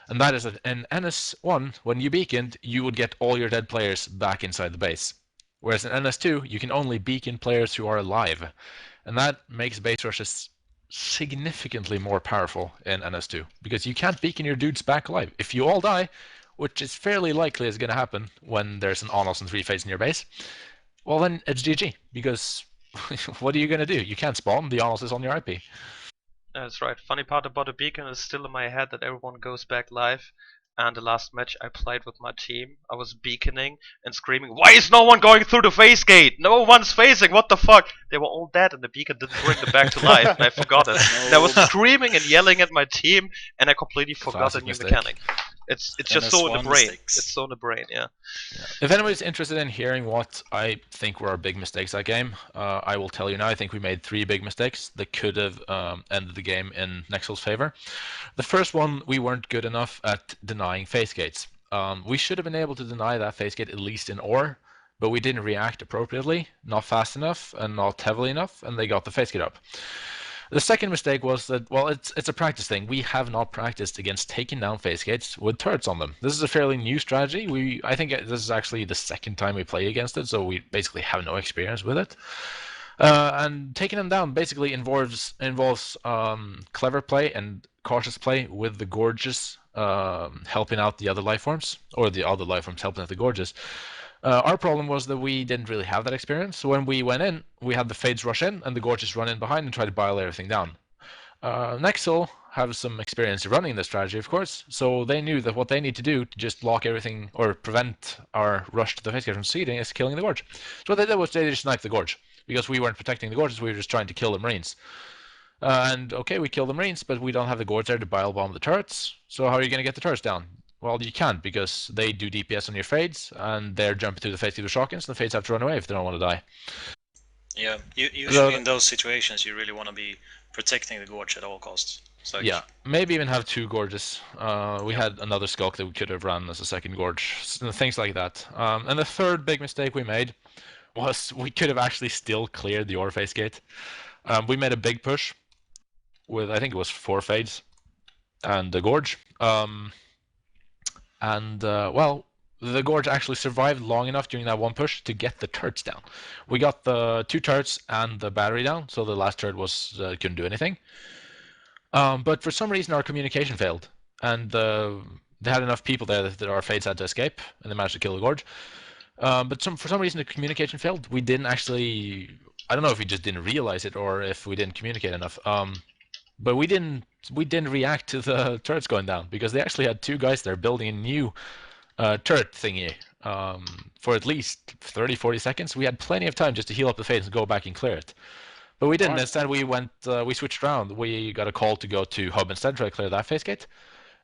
and that is that in NS1, when you beaconed, you would get all your dead players back inside the base, whereas in NS2, you can only beacon players who are alive, and that makes base rushes significantly more powerful in NS2, because you can't beacon your dudes back alive. If you all die, which is fairly likely is going to happen when there's an Onos and 3 fades in your base, well then it's GG, because what are you going to do? You can't spawn, the Onos is on your IP. That's right. Funny part about the beacon is still in my head that everyone goes back live, and the last match I played with my team, I was beaconing and screaming, "Why is no one going through the face gate? No one's facing, what the fuck?" They were all dead and the beacon didn't bring them back to life, and I forgot it. And I was screaming and yelling at my team, and I completely forgot the new mechanic. It's just so in the NS1 brain. mistakes. It's so in the brain, yeah. If anybody's interested in hearing what I think were our big mistakes that game, I will tell you now. I think we made 3 big mistakes that could have ended the game in Nexel's favor. The first one, we weren't good enough at denying face gates. We should have been able to deny that face gate at least in ore, but we didn't react appropriately, not fast enough, and not heavily enough, and they got the face gate up. The second mistake was that, well, it's a practice thing. We have not practiced against taking down face gates with turrets on them. This is a fairly new strategy. I think this is actually the second time we play against it, so we basically have no experience with it. And taking them down basically involves clever play and cautious play with the gorges helping out the other life forms, or the other life forms helping out the gorges. Our problem was that we didn't really have that experience. So when we went in, we had the fades rush in and the gorges run in behind and try to bile everything down. Nexel have some experience running this strategy, of course, so they knew that what they need to do to just block everything or prevent our rush to the face gate from succeeding is killing the gorge. So what they did was they just sniped the gorge, because we weren't protecting the gorges, we were just trying to kill the marines. And okay, we kill the marines, but we don't have the gorge there to bile bomb the turrets, so how are you going to get the turrets down? Well, you can't, because they do DPS on your fades, and they're jumping through the face with shotguns, and the fades have to run away if they don't want to die. Yeah, usually in those situations you really want to be protecting the gorge at all costs. So yeah, maybe even have 2 gorges. We had another skulk that we could have run as a second gorge, things like that. And the third big mistake we made was we could have actually still cleared the ore face gate. We made a big push with, I think it was 4 fades and the gorge. Well, the gorge actually survived long enough during that one push to get the turrets down. We got the 2 turrets and the battery down, so the last turret was couldn't do anything. But for some reason our communication failed, and they had enough people there that our fades had to escape, and they managed to kill the gorge. But for some reason the communication failed. We didn't actually, I don't know if we just didn't realize it or if we didn't communicate enough. But we didn't react to the turrets going down, because they actually had 2 guys there building a new turret thingy for at least 30-40 seconds. We had plenty of time just to heal up the fades and go back and clear it. But we didn't. Instead, we switched around. We got a call to go to hub instead to try to clear that face gate.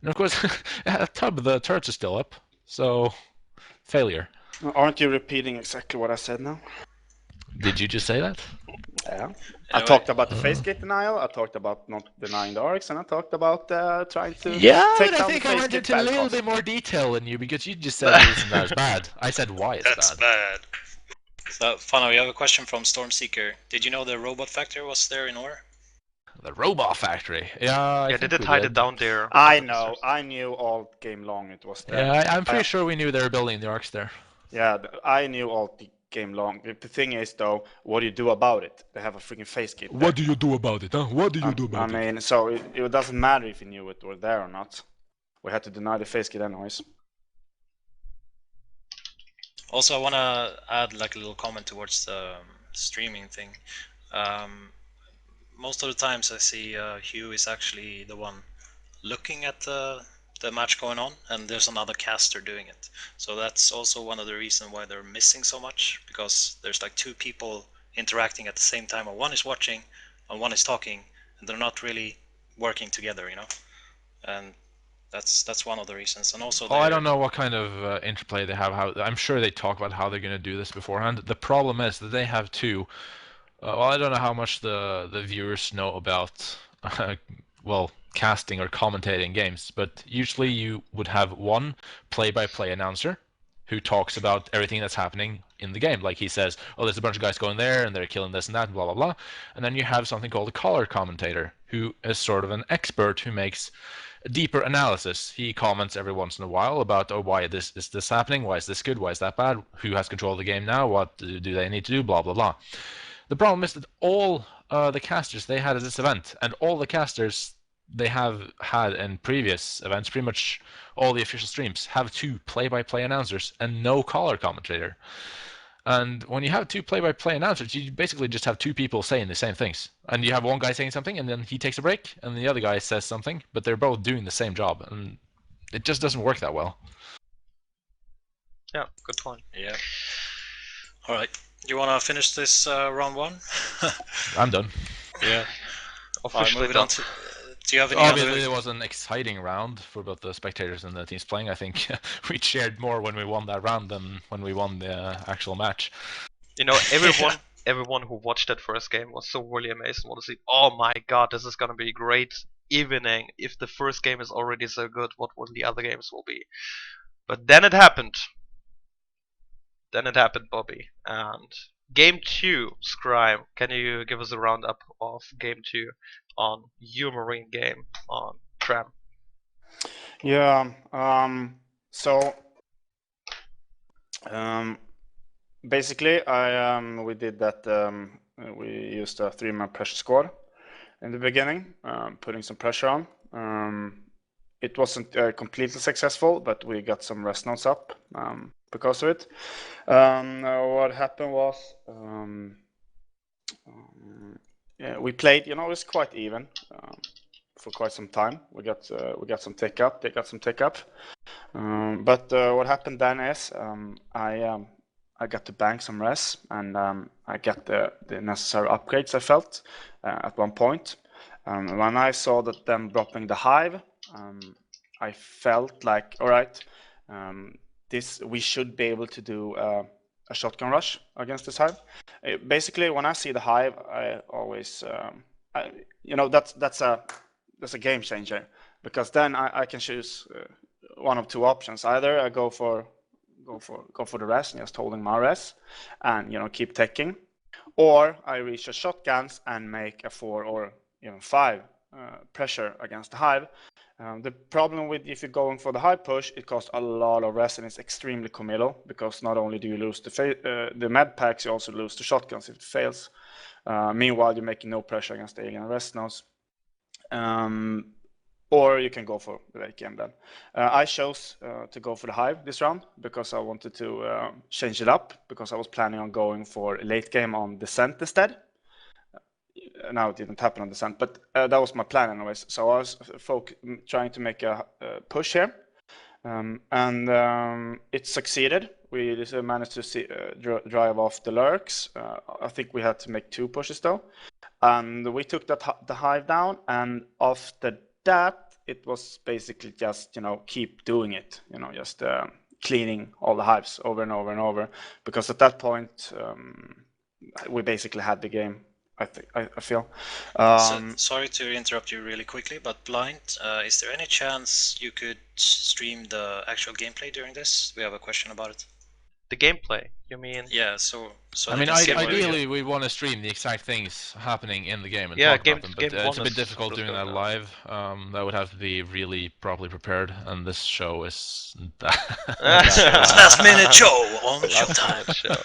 And of course, at hub, the turrets are still up. So, failure. Aren't you repeating exactly what I said now? Did you just say that? Yeah. I talked about the face gate denial, I talked about not denying the arcs, and I talked about trying to take down the face gate. I think I went into a little bit more detail than you, because you just said this and that was bad. I said why it's That's bad. So, Fana, we have a question from Stormseeker. Did you know the robot factory was there in ore? The robot factory? Yeah, they did hide it down there. I know, I knew all game long it was there. Yeah, I'm pretty sure we knew they were building the arcs there. Yeah, I knew all the game long. The thing is, though, what do you do about it? They have a freaking face gate there. What do you do about it, huh? What do you do about it? I mean, so it doesn't matter if you knew it were there or not. We had to deny the face gate anyways. Also, I want to add like a little comment towards the streaming thing. Most of the times I see Hugh is actually the one looking at the match going on, and there's another caster doing it. So that's also one of the reasons why they're missing so much, because there's like 2 people interacting at the same time, and one is watching and one is talking, and they're not really working together, you know. And that's one of the reasons. And also, I don't know what kind of interplay they have. I'm sure they talk about how they're going to do this beforehand. The problem is that they have 2. Well, I don't know how much the viewers know about well, casting or commentating games, but usually you would have one play-by-play announcer who talks about everything that's happening in the game. Like he says, oh, there's a bunch of guys going there and they're killing this and that, and blah blah blah. And then you have something called a color commentator, who is sort of an expert who makes a deeper analysis. He comments every once in a while about, oh, why is this happening? Why is this good? Why is that bad? Who has control of the game now? What do they need to do? Blah blah blah. The problem is that all the casters they had at this event, and all the casters they have had in previous events, pretty much all the official streams, have 2 play-by-play announcers and no color commentator. And when you have 2 play-by-play announcers, you basically just have 2 people saying the same things. And you have one guy saying something, and then he takes a break, and the other guy says something, but they're both doing the same job, and it just doesn't work that well. Yeah, good point. Yeah. All right. You want to finish this round 1? I'm done. Yeah. Officially moving done. on Do you have any Obviously, other? it was an exciting round for both the spectators and the teams playing. I think we cheered more when we won that round than when we won the actual match. You know, Yeah. everyone who watched that first game was so really amazed and wanted to see, oh my god, this is gonna be a great evening. If the first game is already so good, what will the other games will be? But then it happened. Then it happened, Bobby. And game 2, Scrajm, can you give us a roundup of game 2 on your Marine game on Tram? Yeah. So basically, we did that. We used a 3-man pressure squad in the beginning, putting some pressure on. It wasn't completely successful, but we got some rest notes up because of it. What happened was yeah, we played. You know, it was quite even for quite some time. We got some tick up. They got some tick up. But what happened then is I got to bank some res, and I got the necessary upgrades I felt at one point. When I saw that them dropping the hive, I felt like, all right, we should be able to do a shotgun rush against this hive. Basically, when I see the hive, I always, that's a game changer, because then I can choose one of two options. Either I go for the res and just holding my res and keep taking, or I reach the shotguns and make a 4 or even 5 pressure against the hive. The problem with if you're going for the high push, it costs a lot of res and it's extremely committal, because not only do you lose the med packs, you also lose the shotguns if it fails. Meanwhile, you're making no pressure against the alien res nodes. Or you can go for the late game then. I chose to go for the hive this round because I wanted to change it up, because I was planning on going for a late game on descent instead. Now it didn't happen on descent, but that was my plan anyways. So I was trying to make a push here, and it succeeded. We managed to drive off the lurks. I think we had to make 2 pushes though, and we took the hive down. And after that, it was basically just keep doing it. Just cleaning all the hives over and over and over, because at that point we basically had the game. I feel. So, sorry to interrupt you really quickly, but Blind, is there any chance you could stream the actual gameplay during this? We have a question about it. The gameplay, you mean? Yeah, so I they mean, can see what ideally, we want to stream the exact things happening in the game and Yeah, talk about them, but game it's a 1 bit is difficult what's doing that going on. live. That would have to be really properly prepared, and this show is last minute show on Last Showtime. minute show.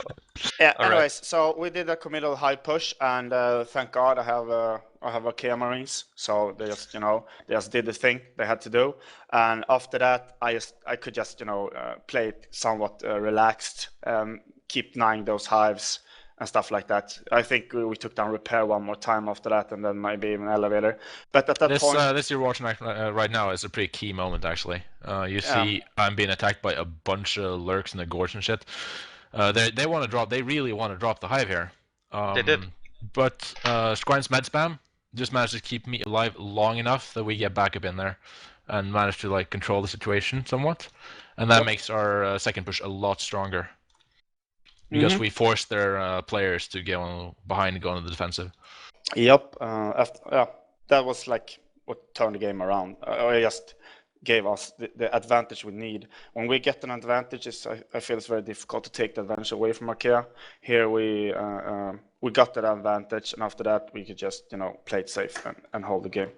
Yeah. All right. Anyways, so we did a committal high push, and thank God I have Ikea Marines, so they just did the thing they had to do. And after that, I could just play it somewhat relaxed, keep denying those hives and stuff like that. I think we took down repair one more time after that, and then maybe even elevator. But at that point, this you're watching right now is a pretty key moment actually. You see, I'm being attacked by a bunch of lurks in the gorge and shit. They want to drop. They really want to drop the hive here. They did. But Scrajm's med spam just managed to keep me alive long enough that we get back up in there, and manage to control the situation somewhat, and that makes our second push a lot stronger. Because we forced their players to get on behind and go on the defensive. Yep. That was what turned the game around. It just gave us the advantage we need. When we get an advantage, I feel it's very difficult to take the advantage away from Ikea. Here we got that advantage, and after that we could just play it safe and hold the game.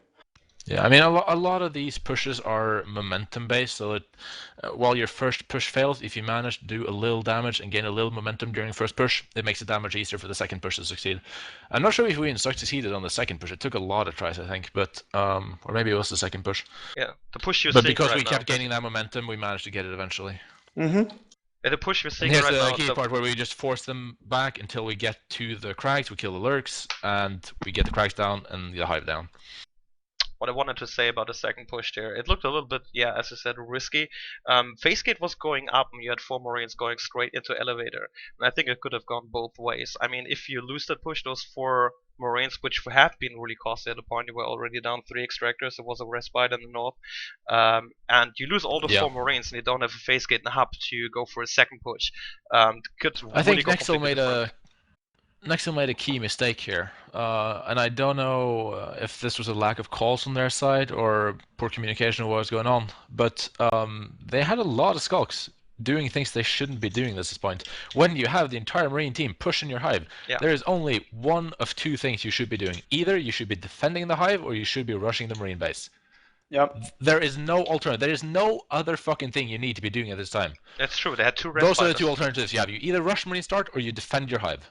Yeah, I mean, a lot of these pushes are momentum based, so that while your first push fails, if you manage to do a little damage and gain a little momentum during the first push, it makes the damage easier for the second push to succeed. I'm not sure if we even succeeded on the second push. It took a lot of tries, I think, but or maybe it was the second push. Yeah, the push you're But seeing because right we kept now, gaining that momentum, we managed to get it eventually. Mm-hmm. Yeah, the push you're And seeing here's right the now. key part where we just force them back until we get to the crags, we kill the lurks, and we get the crags down and the hive down. What I wanted to say about the second push there, it looked a little bit, yeah, as I said, risky. Facegate was going up, and you had 4 Marines going straight into elevator, and I think it could have gone both ways. I mean, if you lose that push, those 4 Marines, which have been really costly at the point. You were already down 3 extractors. There was a respite in the north, and you lose all the 4 Marines, and you don't have a phase gate and a hub to go for a second push. Could I really think go Nexel completely different. Nexel made a key mistake here, and I don't know if this was a lack of calls on their side or poor communication of what was going on, but they had a lot of skulks doing things they shouldn't be doing at this point. When you have the entire Marine team pushing your hive, there is only one of 2 things you should be doing. Either you should be defending the hive or you should be rushing the Marine base. Yep. There is no alternative. There is no other fucking thing you need to be doing at this time. That's true. They had 2 Those are the 2 alternatives you have. You either rush Marine start or you defend your hive.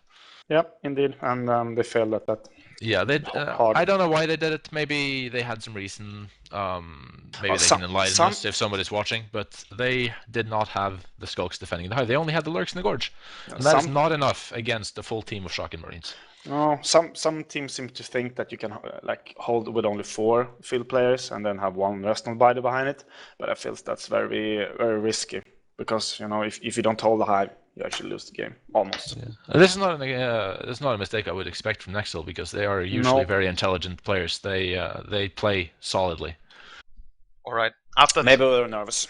Yep, indeed, and they failed at that. Yeah, they. I don't know why they did it. Maybe they had some reason. Maybe they can enlighten us if somebody's watching. But they did not have the skulks defending the hive. They only had the lurks in the gorge, and that is not enough against a full team of shotgun Marines. No, some teams seem to think that you can like hold with only 4 field players and then have 1 Resonant Biter behind it. But I feel that's very risky because if you don't hold the hive, you actually lose the game almost. Yeah. This is not a mistake I would expect from Nexel because they are usually very intelligent players. They play solidly. All right. After maybe we were nervous.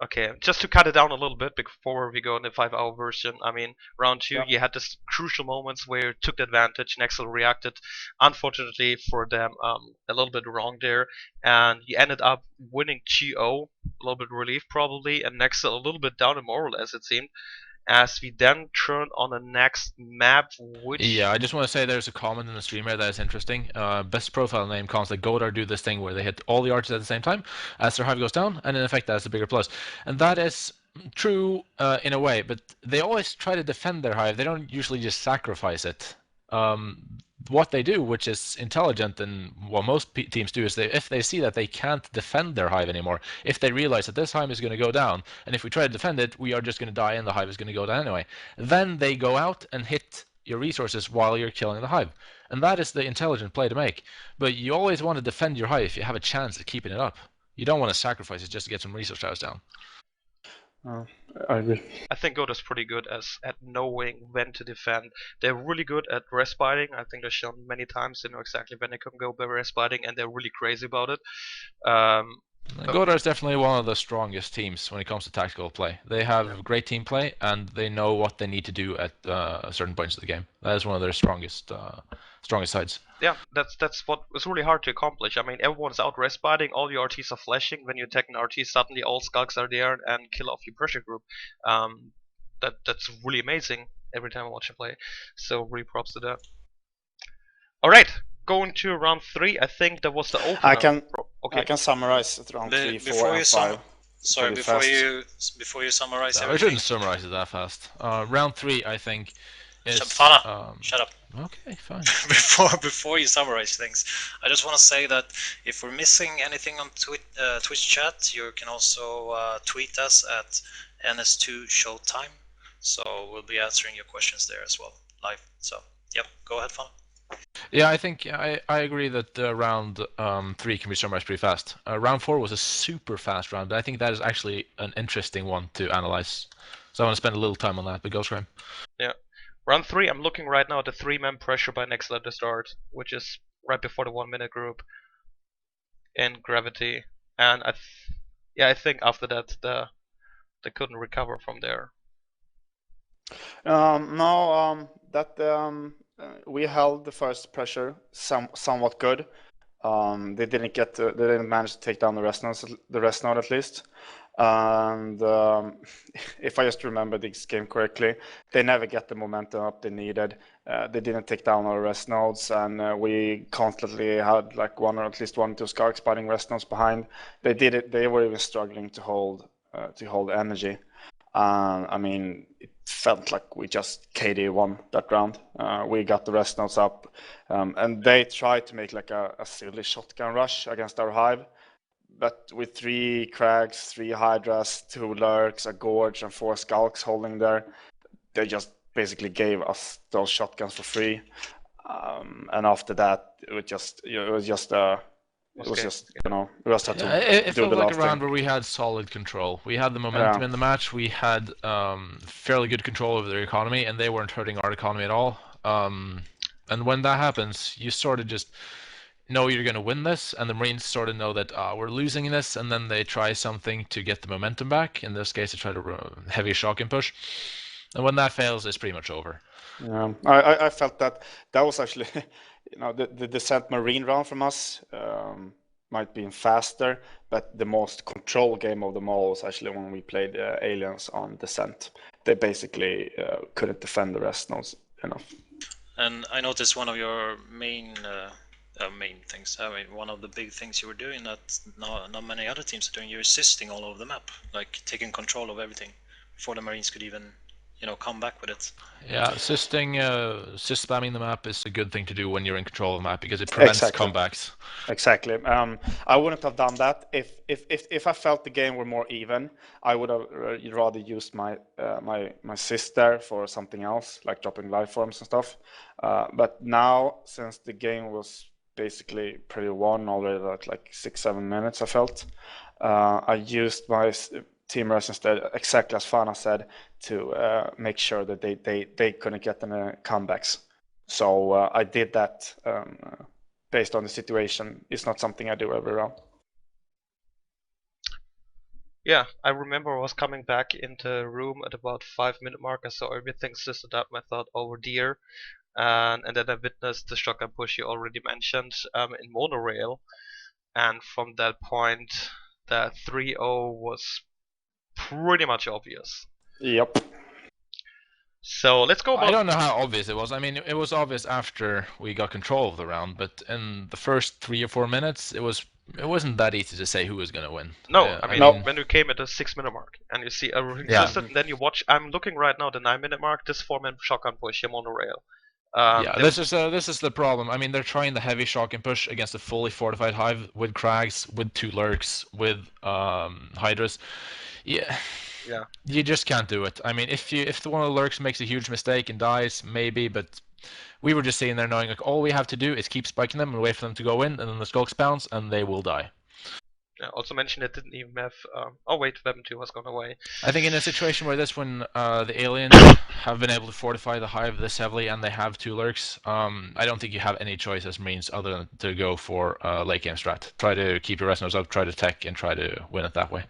Okay, just to cut it down a little bit before we go in the 5-hour version. I mean, round 2, you had this crucial moments where you took advantage. Nexel reacted, unfortunately for them, a little bit wrong there, and you ended up winning 2-0. A little bit relief probably, and Nexel a little bit down in moral as it seemed. As we then turn on the next map, which... Yeah, I just want to say there's a comment in the stream here that is interesting. Best profile name comments that Godar do this thing where they hit all the archers at the same time as their hive goes down, and in effect that's a bigger plus. And that is true in a way, but they always try to defend their hive. They don't usually just sacrifice it. What they do, which is intelligent and what most teams do, is if they see that they can't defend their hive anymore, if they realize that this hive is going to go down, and if we try to defend it, we are just going to die and the hive is going to go down anyway, then they go out and hit your resources while you're killing the hive. And that is the intelligent play to make. But you always want to defend your hive if you have a chance of keeping it up. You don't want to sacrifice it just to get some resource hours down. I agree. I think Godar's pretty good at knowing when to defend. They're really good at respiting. I think they've shown many times they know exactly when they can go by respiting, and they're really crazy about it. Godar is definitely one of the strongest teams when it comes to tactical play. They have great team play, and they know what they need to do at certain points of the game. That is one of their strongest sides. Yeah, that's what was really hard to accomplish. I mean, everyone's out respiting, all your RTs are flashing. When you attack an RT, suddenly all skulks are there and kill off your pressure group. That's really amazing every time I watch them play. So really props to that. All right, going to round 3. I think that was the opener. I can summarize it round 3, 4, and 5. Sorry, before you summarize everything. I shouldn't summarize it that fast. Round 3, I think. Fana, shut up. Okay, fine. Before you summarize things, I just want to say that if we're missing anything on Twitch chat, you can also tweet us at NS2 SHOWTIME. So we'll be answering your questions there as well, live. So, yep, go ahead, Fana. Yeah, I think I agree that round 3 can be summarized pretty fast. Round 4 was a super fast round, but I think that is actually an interesting one to analyze. So I want to spend a little time on that, but go Scrajm. Yeah. Round 3, I'm looking right now at the 3-man pressure by Nexel at the start, which is right before the 1-minute group in Gravity. And I think after that they couldn't recover from there. We held the first pressure somewhat good. They didn't manage to take down the rest node at least. And if I just remember this game correctly, they never get the momentum up they needed. They didn't take down our rest nodes, and we constantly had like at least one or two Skark spotting rest nodes behind. They were even struggling to hold energy. I mean, it felt like we just KD won that round. We got the rest nodes up, and they tried to make like a silly shotgun rush against our hive. But with 3 Crags, 3 Hydras, 2 Lurks, a Gorge, and 4 Skulks holding there, they just basically gave us those shotguns for free. And after that, it just had to do the last thing. It felt like a round where we had solid control. We had the momentum in the match. We had fairly good control over their economy, and they weren't hurting our economy at all. And when that happens, you sort of just know you're going to win this, and the Marines sort of know that we're losing this, and then they try something to get the momentum back. In this case, they try to heavy shock and push. And when that fails, it's pretty much over. Yeah, I felt that was actually, the descent Marine round from us might be faster, but the most control game of them all was actually when we played aliens on descent. They basically couldn't defend the rest enough. And I noticed one of your main things. I mean, one of the big things you were doing that not many other teams are doing. You're assisting all over the map, like taking control of everything before the Marines could even, come back with it. Yeah, assist spamming the map is a good thing to do when you're in control of the map because it prevents comebacks. Exactly. I wouldn't have done that if I felt the game were more even. I would have rather used my sister for something else, like dropping life forms and stuff. But now, since the game was basically pretty won already at like 6-7 minutes, I felt I used my team res instead, exactly as Fana said, to make sure that they couldn't get any comebacks. So I did that based on the situation. It's not something I do every round. Yeah, I remember I was coming back into the room at about 5-minute mark. I saw everything system up. I thought, oh dear. And then I witnessed the shotgun push you already mentioned in monorail. And from that point, the 3-0 was pretty much obvious. Yep. So let's go about... I don't know how obvious it was. I mean, it was obvious after we got control of the round, but in the first 3 or 4 minutes, it wasn't that easy to say who was going to win. No, I mean, when you came at the 6-minute mark and you see everything system, then you watch. I'm looking right now at the 9-minute mark. This 4-man shotgun push, monorail. This is the problem. I mean, they're trying the heavy shock and push against a fully fortified hive with Crags, with 2 lurks, with Hydras. Yeah. You just can't do it. I mean, if one of the lurks makes a huge mistake and dies, maybe, but we were just sitting there knowing like all we have to do is keep spiking them and wait for them to go in, and then the skulks bounce and they will die. Also mentioned it didn't even have. Oh wait, weapon 2 has gone away. I think in a situation where this, when the aliens have been able to fortify the hive this heavily and they have 2 lurks, I don't think you have any choice as Marines other than to go for late game strat. Try to keep your rest nodes up, try to tech, and try to win it that way.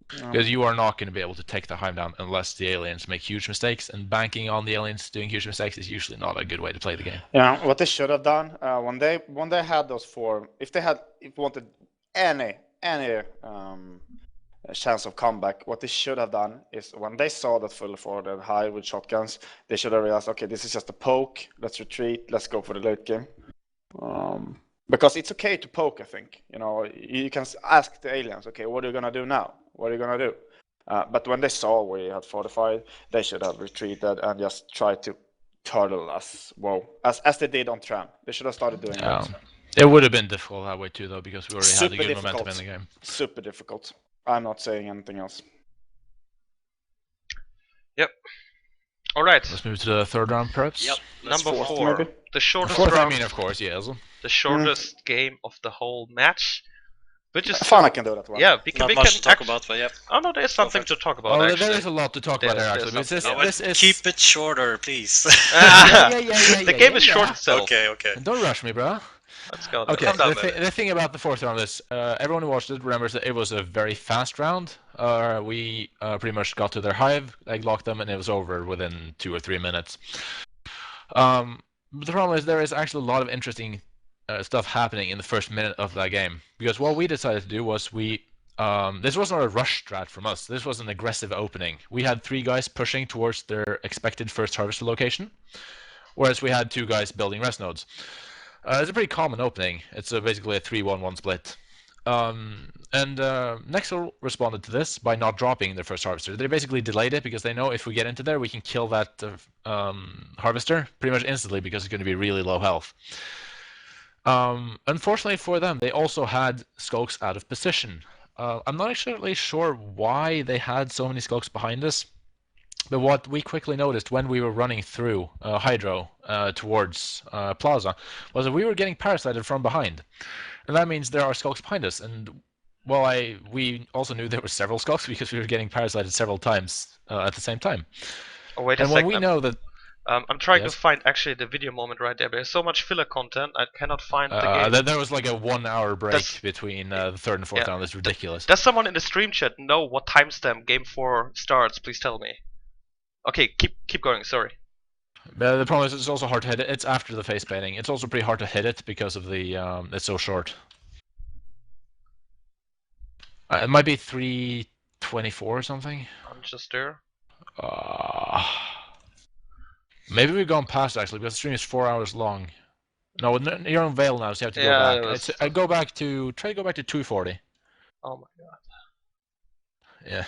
Because you are not going to be able to take the hive down unless the aliens make huge mistakes, and banking on the aliens doing huge mistakes is usually not a good way to play the game. Yeah, what they should have done when they had those 4, if they wanted any chance of comeback, what they should have done is when they saw that fully forwarded high with shotguns, they should have realized, okay, this is just a poke. Let's retreat. Let's go for the late game. Because it's okay to poke, I think. You can ask the aliens, okay, what are you gonna do now? What are you gonna do? But when they saw we had fortified, they should have retreated and just tried to turtle us. Well, as they did on Tram, they should have started doing that. It would have been difficult that way too, though, because we already had a good momentum in the game. Super difficult. I'm not saying anything else. Yep. All right. Let's move to the 3rd round, perhaps. Yep. Number 4. Maybe? The shortest round. round. I mean, of course, yes. The shortest game of the whole match. Which is Fana can do that one. Yeah, we can talk about, but yeah. Oh no, there's something to talk about. Well, there is a lot to talk about there, actually. Keep it shorter, please. The game is short itself. Okay. Don't rush me, bro. Let's go. Okay, the thing about the 4th round is, everyone who watched it remembers that it was a very fast round. We pretty much got to their hive, egg locked them, and it was over within 2 or 3 minutes. The problem is there is actually a lot of interesting stuff happening in the first minute of that game. Because what we decided to do was this was not a rush strat from us. This was an aggressive opening. We had 3 guys pushing towards their expected first harvester location, whereas we had 2 guys building rest nodes. It's a pretty common opening. It's basically a 3-1-1 split. Nexel responded to this by not dropping their first harvester. They basically delayed it because they know if we get into there, we can kill that harvester pretty much instantly because it's going to be really low health. Unfortunately for them, they also had skulks out of position. I'm not actually sure why they had so many skulks behind us, but what we quickly noticed when we were running through Hydro towards Plaza was that we were getting parasited from behind. And that means there are skulks behind us. And well, we also knew there were several skulks because we were getting parasited several times at the same time. Oh, wait a second. When we know that... I'm trying Yes. to find actually the video moment right there. There's so much filler content, I cannot find the game. There was like a 1 hour break That's- between the third and fourth yeah. round. That's ridiculous. Does someone in the stream chat know what timestamp Game 4 starts? Please tell me. Okay, keep going. Sorry. The problem is it's also hard to hit it. It's after the face painting. It's also pretty hard to hit it because of the it's so short. It might be 3:24 or something. I'm just there. Maybe we've gone past actually because the stream is 4 hours long. No, you're on Veil now, so you have to go back. I go back to try to go back to 240. Oh my god. Yeah.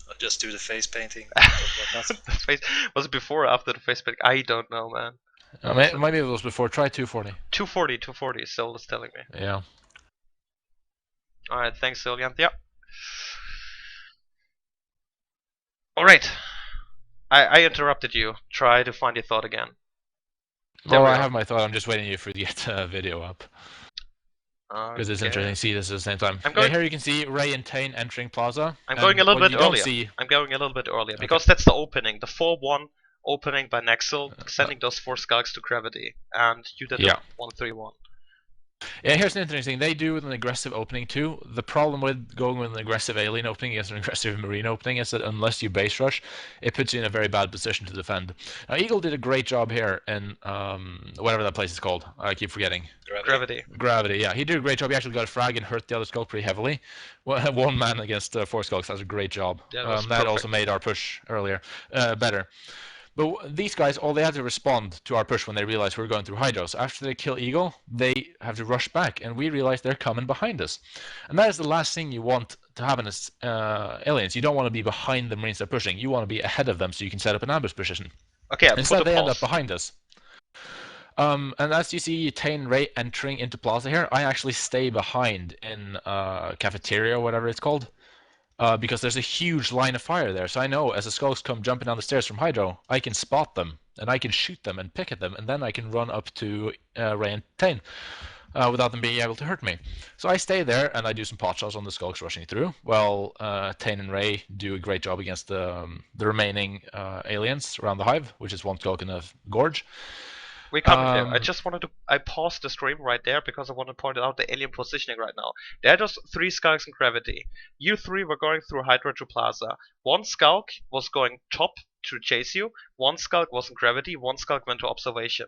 I'll just do the face painting. The face, was it before or after the face painting? I don't know, man. Maybe it was before. Try 240. 240. Sol is telling me. Yeah. All right, thanks, Siljan. Yeah. All right. I interrupted you. Try to find your thought again. Well, I have my thought. I'm just waiting you for the video up. Because it's Okay. interesting to see this at the same time. I'm going- here you can see Ray and Tane entering Plaza. I'm going a little bit earlier. I'm going a little bit earlier because that's the opening. The 4-1 opening by Nexel, sending those 4 Skulks to Gravity. And you did Yeah. 1-3-1. Yeah, here's an interesting thing. They do with an aggressive opening too. The problem with going with an aggressive alien opening against an aggressive marine opening is that unless you base rush, it puts you in a very bad position to defend. Now, Eagle did a great job here in whatever that place is called. I keep forgetting. Gravity, yeah. He did a great job. He actually got a frag and hurt the other Skulk pretty heavily. One man against 4 Skulks. That's a great job. Yeah, that also made our push earlier better. But these guys, all they had to respond to our push when they realized we were going through Hydro. So after they kill Eagle, they have to rush back, and we realize they're coming behind us. And that is the last thing you want to happen as aliens. You don't want to be behind the Marines they're pushing. You want to be ahead of them so you can set up an ambush position. Okay, instead they end up behind us. And as you see Tane Ray entering into Plaza here, I actually stay behind in Cafeteria or whatever it's called. Because there's a huge line of fire there. So I know as the Skulks come jumping down the stairs from Hydro, I can spot them, and I can shoot them and pick at them, and then I can run up to Ray and Tane without them being able to hurt me. So I stay there, and I do some pot shots on the Skulks rushing through, while Tane and Ray do a great job against the remaining aliens around the Hive, which is 1 Skulk in a gorge. We come there. I just wanted to. I paused the stream right there because I want to point out the alien positioning right now. There are just 3 Skulks in Gravity. You 3 were going through Hydra to Plaza. 1 Skulk was going top to chase you. 1 Skulk was in Gravity. 1 Skulk went to Observation.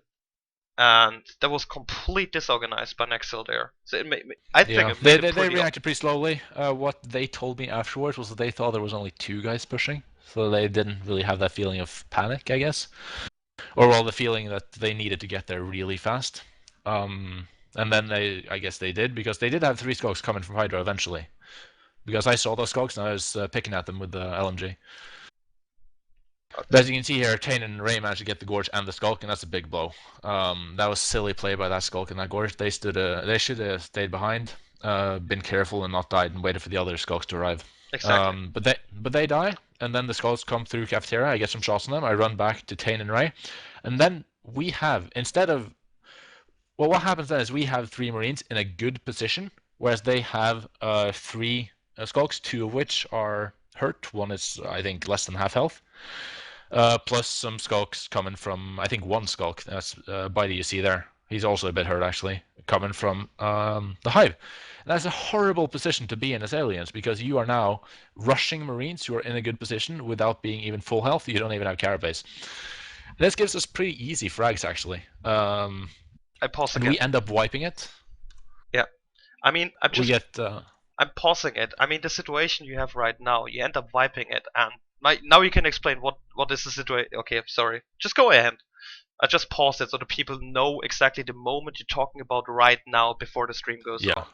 And that was complete disorganized by Nexel there. So it made, I think it made they reacted pretty slowly. What they told me afterwards was that they thought there was only 2 guys pushing, so they didn't really have that feeling of panic, I guess. Or well, the feeling that they needed to get there really fast. And then I guess they did, because they did have 3 Skulks coming from Hydra eventually. Because I saw those Skulks and I was picking at them with the LMG. But as you can see here, Tane and Ray managed to get the Gorge and the Skulk, and that's a big blow. That was silly play by that Skulk in that Gorge. They should have stayed behind, been careful and not died, and waited for the other Skulks to arrive. Exactly. But they die, and then the Skulks come through Cafeteria. I get some shots on them. I run back to Tane and Ray, and then we have, instead of, well, what happens then is we have 3 Marines in a good position, whereas they have 3 Skulks, 2 of which are hurt. 1 is, I think, less than half health. Plus some Skulks coming from, I think 1 Skulk, that's Bitey you see there. He's also a bit hurt, actually, coming from the Hive. And that's a horrible position to be in as aliens, because you are now rushing Marines who are in a good position without being even full health. You don't even have carapace. This gives us pretty easy frags, actually. I pause again. And we end up wiping it. Yeah. I mean, I'm pausing it. I mean, the situation you have right now, you end up wiping it, and now you can explain what is the situation. Okay, I'm sorry. Just go ahead. I just paused it so the people know exactly the moment you're talking about right now before the stream goes on.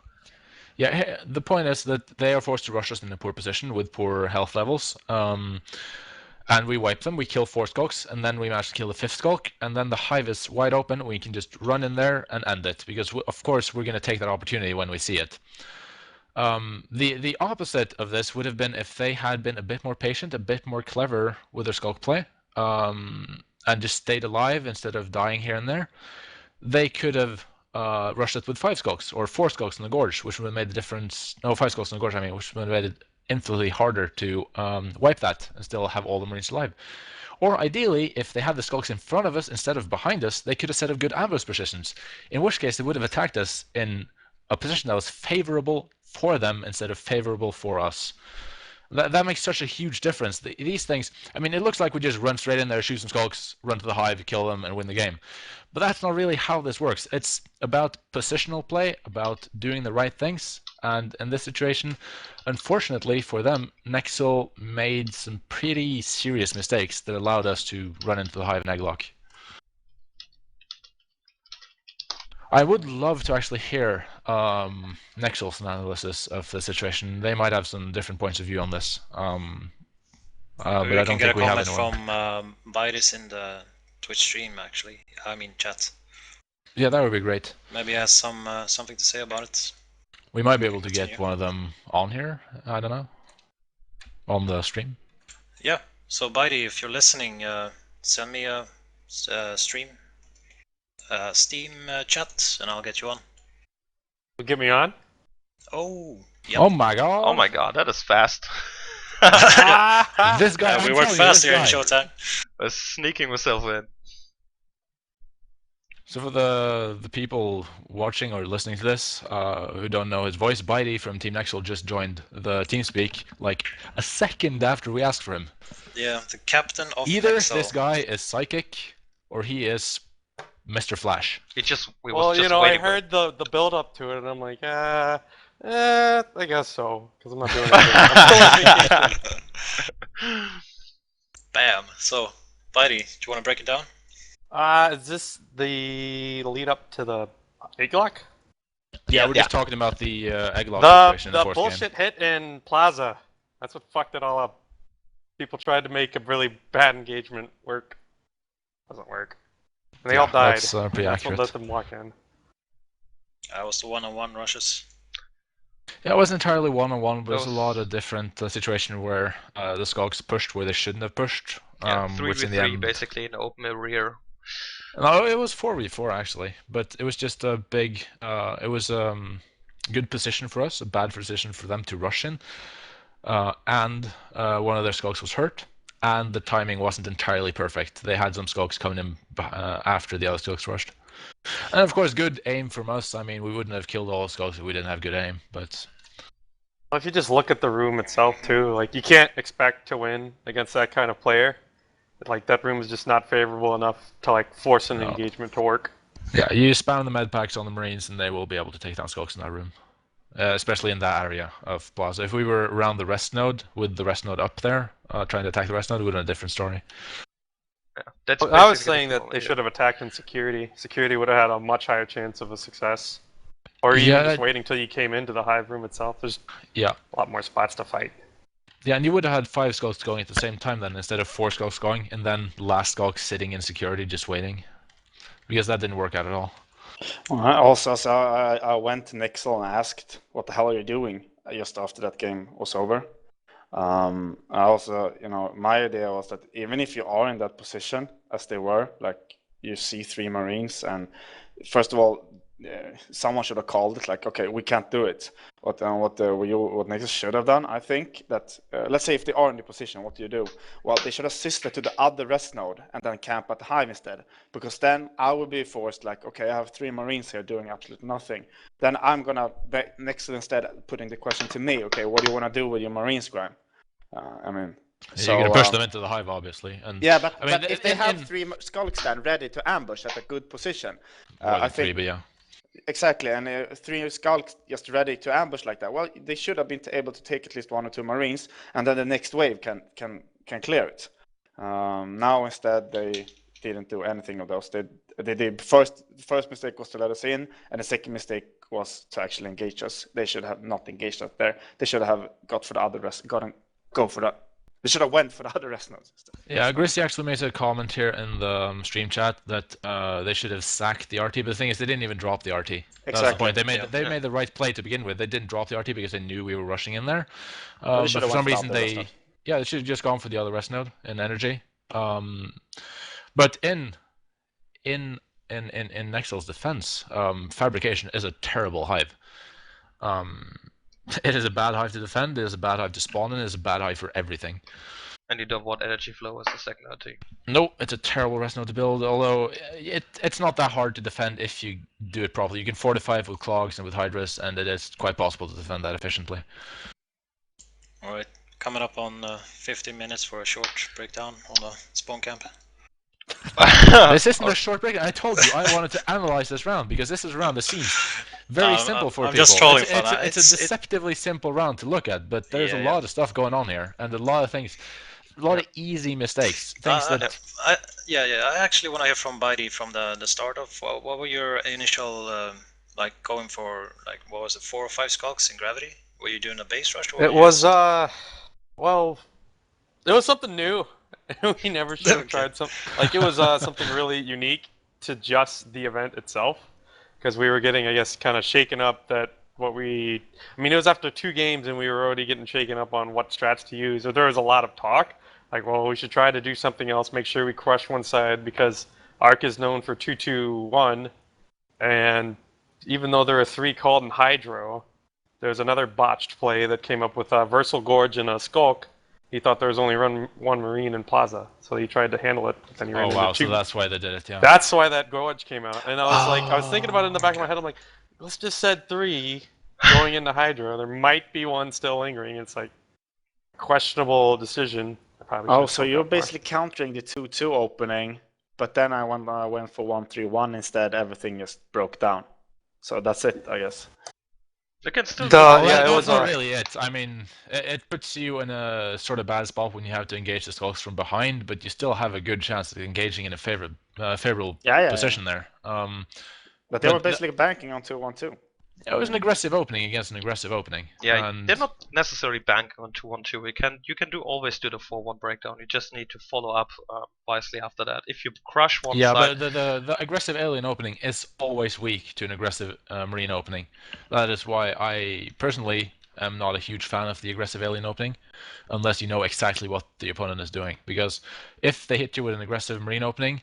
Yeah, the point is that they are forced to rush us in a poor position with poor health levels. And we wipe them, we kill 4 Skulks, and then we manage to kill the 5th Skulk, and then the Hive is wide open, we can just run in there and end it, because of course we're going to take that opportunity when we see it. The opposite of this would have been if they had been a bit more patient, a bit more clever with their Skulk play, and just stayed alive instead of dying here and there. They could have rushed it with 5 Skulks, or 4 Skulks in the Gorge, which would have made the difference. No, 5 Skulks in the Gorge, I mean, which would have made it infinitely harder to wipe that and still have all the Marines alive. Or ideally, if they had the skulks in front of us instead of behind us, they could have set up good ambush positions, in which case they would have attacked us in a position that was favorable for them instead of favorable for us. That makes such a huge difference. These things, I mean, it looks like we just run straight in there, shoot some skulks, run to the hive, kill them, and win the game. But that's not really how this works. It's about positional play, about doing the right things. And in this situation, unfortunately for them, Nexel made some pretty serious mistakes that allowed us to run into the hive and egglock. I would love to actually hear Nexel's analysis of the situation. They might have some different points of view on this. But I don't think we have anyone. From Bitey in the Twitch stream, actually. I mean, chat. Yeah, that would be great. Maybe he has something to say about it. We might be able to get one of them on here. I don't know. On the stream. Yeah. So Bitey, if you're listening, send me a stream, Steam chat, and I'll get you on. Will get me on? Oh. Yep. Oh my god. Oh my god, that is fast. This guy. We work fast here in Showtime. I was sneaking myself in. So for the people watching or listening to this who don't know his voice, Bitey from Team Nexel just joined the TeamSpeak like a second after we asked for him. Yeah, the captain of Either Nexel. This guy is psychic or he is Mr. Flash. Well, you know, I heard the build up to it, and I'm like, I guess so, because I'm not doing anything. Bam. So, Bitey, do you want to break it down? Is this the lead up to the egglock? Yeah, we're just talking about the egglock situation in the fourth bullshit game. hit in Plaza. That's what fucked it all up. People tried to make a really bad engagement work. Doesn't work. And they all died. That's pretty accurate. What let them walk in. I was the one-on-one rushes. Yeah, it wasn't entirely one-on-one, but there's a lot of different situations where the Skogs pushed where they shouldn't have pushed. 3v3 basically in the open rear. No, it was 4v4 actually, but it was just a big. It was good position for us, a bad position for them to rush in, and one of their Skogs was hurt, and the timing wasn't entirely perfect. They had some Skogs coming in after the other Skogs rushed. And of course, good aim from us. I mean, we wouldn't have killed all Skogs if we didn't have good aim, but... Well, if you just look at the room itself too, like, you can't expect to win against that kind of player. Like, that room is just not favorable enough to, like, force an engagement to work. Yeah, you spam the med packs on the Marines and they will be able to take down Skogs in that room. Especially in that area of Plaza. If we were around the rest node, with the rest node up there, trying to attack the rest node, it would have been a different story. Yeah, I was saying that they should have attacked in security. Security would have had a much higher chance of a success. Or even just waiting until you came into the hive room itself. There's a lot more spots to fight. Yeah, and you would have had 5 Skulks going at the same time then, instead of 4 Skulks going, and then last Skulk sitting in security just waiting. Because that didn't work out at all. Also, so I went to Nexel and asked, what the hell are you doing, just after that game was over. I also, you know, my idea was that even if you are in that position, as they were, like you see 3 Marines, and first of all, someone should have called it, like, okay, we can't do it. What Nexus should have done, I think, that let's say if they are in the position, what do you do? Well, they should assist it to the other rest node and then camp at the hive instead, because then I would be forced, like, okay, I have 3 Marines here doing absolutely nothing. Then I'm gonna Nexus instead putting the question to me, okay, what do you want to do with your Marine Scrajm? I mean, so, you're gonna push them into the hive, obviously. And yeah, but, I mean, but if they have 3 Skulks then ready to ambush at a good position, I think. 3, but yeah. Exactly, and 3 Skulks just ready to ambush like that. Well, they should have been able to take at least 1 or 2 Marines, and then the next wave can clear it. Now instead they didn't do anything of those. They did first mistake was to let us in, and the second mistake was to actually engage us. They should have not engaged us there. They should have got for the other rest, go for that. They should have went for the other rest nodes. Yeah, Gristy actually made a comment here in the stream chat that they should have sacked the RT, but the thing is they didn't even drop the RT. Exactly. That's the point. They made the right play to begin with. They didn't drop the RT because they knew we were rushing in there. But for some reason they should have just gone for the other rest node in energy. But in Nexel's defense, fabrication is a terrible hive. It is a bad hive to defend, it is a bad hive to spawn in, it is a bad hive for everything. And you don't want energy flow as the second thing. No, it's a terrible rest node to build, although it's not that hard to defend if you do it properly. You can fortify it with clogs and with hydras, and it is quite possible to defend that efficiently. Alright, coming up on 15 minutes for a short breakdown on the spawn camp. This isn't a short break. I told you I wanted to analyze this round because this is a round that seems very simple for I'm people. Just trolling, it's a deceptively simple round to look at, but there's a lot of stuff going on here, and a lot of things, a lot of easy mistakes. Things that. I actually want to hear from Bitey from the start of what were your initial like going for, like, what was it, 4 or 5 skulks in gravity? Were you doing a base rush? Or it was well, it was something new. We never should have tried something like it was something really unique to just the event itself, because we were getting, I guess, kind of shaken up that I mean, it was after 2 games and we were already getting shaken up on what strats to use. So there was a lot of talk, like, well, we should try to do something else, make sure we crush one side, because Arc is known for 2-2-1, and even though there are 3 called in Hydro, there's another botched play that came up with a Versal Gorge and a Skulk. He thought there was only one Marine in Plaza, so he tried to handle it. But then he ran into 2. So that's why they did it, yeah. That's why that Gorge came out. And I was I was thinking about it in the back of my head. I'm like, let's just set 3 going into Hydra. There might be 1 still lingering. It's like questionable decision. So you're basically countering the 2-2 opening, but then I went for 1-3-1 instead. Everything just broke down. So that's it, I guess. It can still it was not really it. I mean, it puts you in a sort of bad spot when you have to engage the skulks from behind, but you still have a good chance of engaging in a favorable position there. But they were basically banking on 2-1-2. It was an aggressive opening against an aggressive opening. Yeah, they're not necessarily banking on 2-1-2. You can always do the 4-1 breakdown. You just need to follow up wisely after that. If you crush one side... but the aggressive alien opening is always weak to an aggressive marine opening. That is why I personally am not a huge fan of the aggressive alien opening, unless you know exactly what the opponent is doing. Because if they hit you with an aggressive marine opening,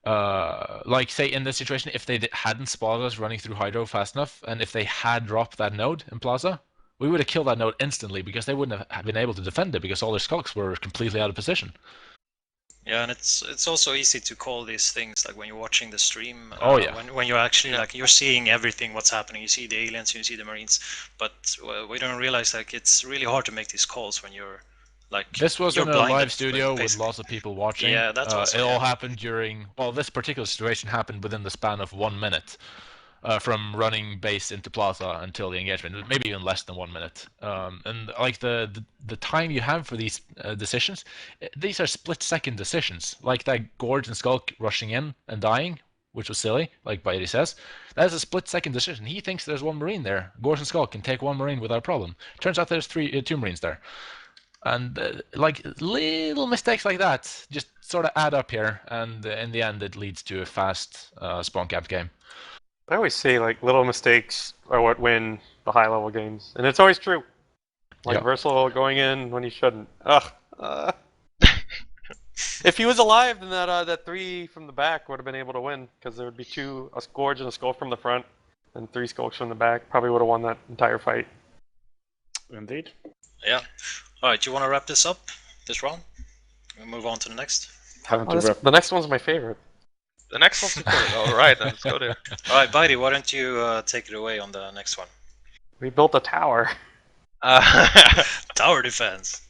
like say in this situation, if they hadn't spotted us running through Hydro fast enough, and if they had dropped that node in Plaza, we would have killed that node instantly, because they wouldn't have been able to defend it because all their skulks were completely out of position. Yeah, and it's also easy to call these things, like when you're watching the stream. When you're actually like, you're seeing everything what's happening. You see the aliens, you see the marines, but we don't realize, like, it's really hard to make these calls when you're like, this was in a live studio with lots of people watching. Yeah, that's also, it all happened during, well, this particular situation happened within the span of 1 minute, from running base into Plaza until the engagement, maybe even less than 1 minute. And like the time you have for these decisions, these are split-second decisions. Like that Gorge and Skulk rushing in and dying, which was silly, like Bitey says. That is a split-second decision. He thinks there's 1 Marine there. Gorge and Skulk can take 1 Marine without problem. Turns out there's 2 Marines there. And like little mistakes like that just sort of add up here, and in the end it leads to a fast spawn cap game. I always say, like, little mistakes are what win the high level games, and it's always true. Like Versal going in when he shouldn't. If he was alive, then that 3 from the back would have been able to win, because there would be a Gorge and a Skull from the front, and 3 Skulks from the back. Probably would have won that entire fight. Indeed. Yeah. Alright, do you want to wrap this up, this round? We'll move on to the next. The next one's my favorite. The next one's the favorite. Alright, let's go there. Alright, Bitey, why don't you take it away on the next one? We built a tower. Tower defense.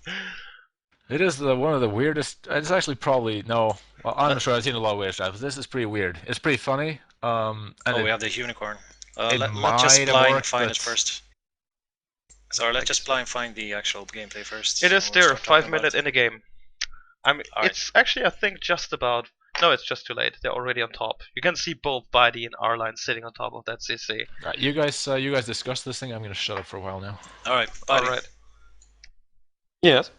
It is one of the weirdest. It's actually probably no. Well, I'm sure I've seen a lot of weird stuff. This is pretty weird. It's pretty funny. And we have the unicorn. Let's just blind find it first. Sorry, let's just blind find the actual gameplay first. It is there, 5 minutes in the game. I mean, it's actually, I think, just about... No, it's just too late. They're already on top. You can see both Bitey and R-Line sitting on top of that CC. Right, you guys discuss this thing. I'm gonna shut up for a while now. Alright, Bitey. Alright. Yes?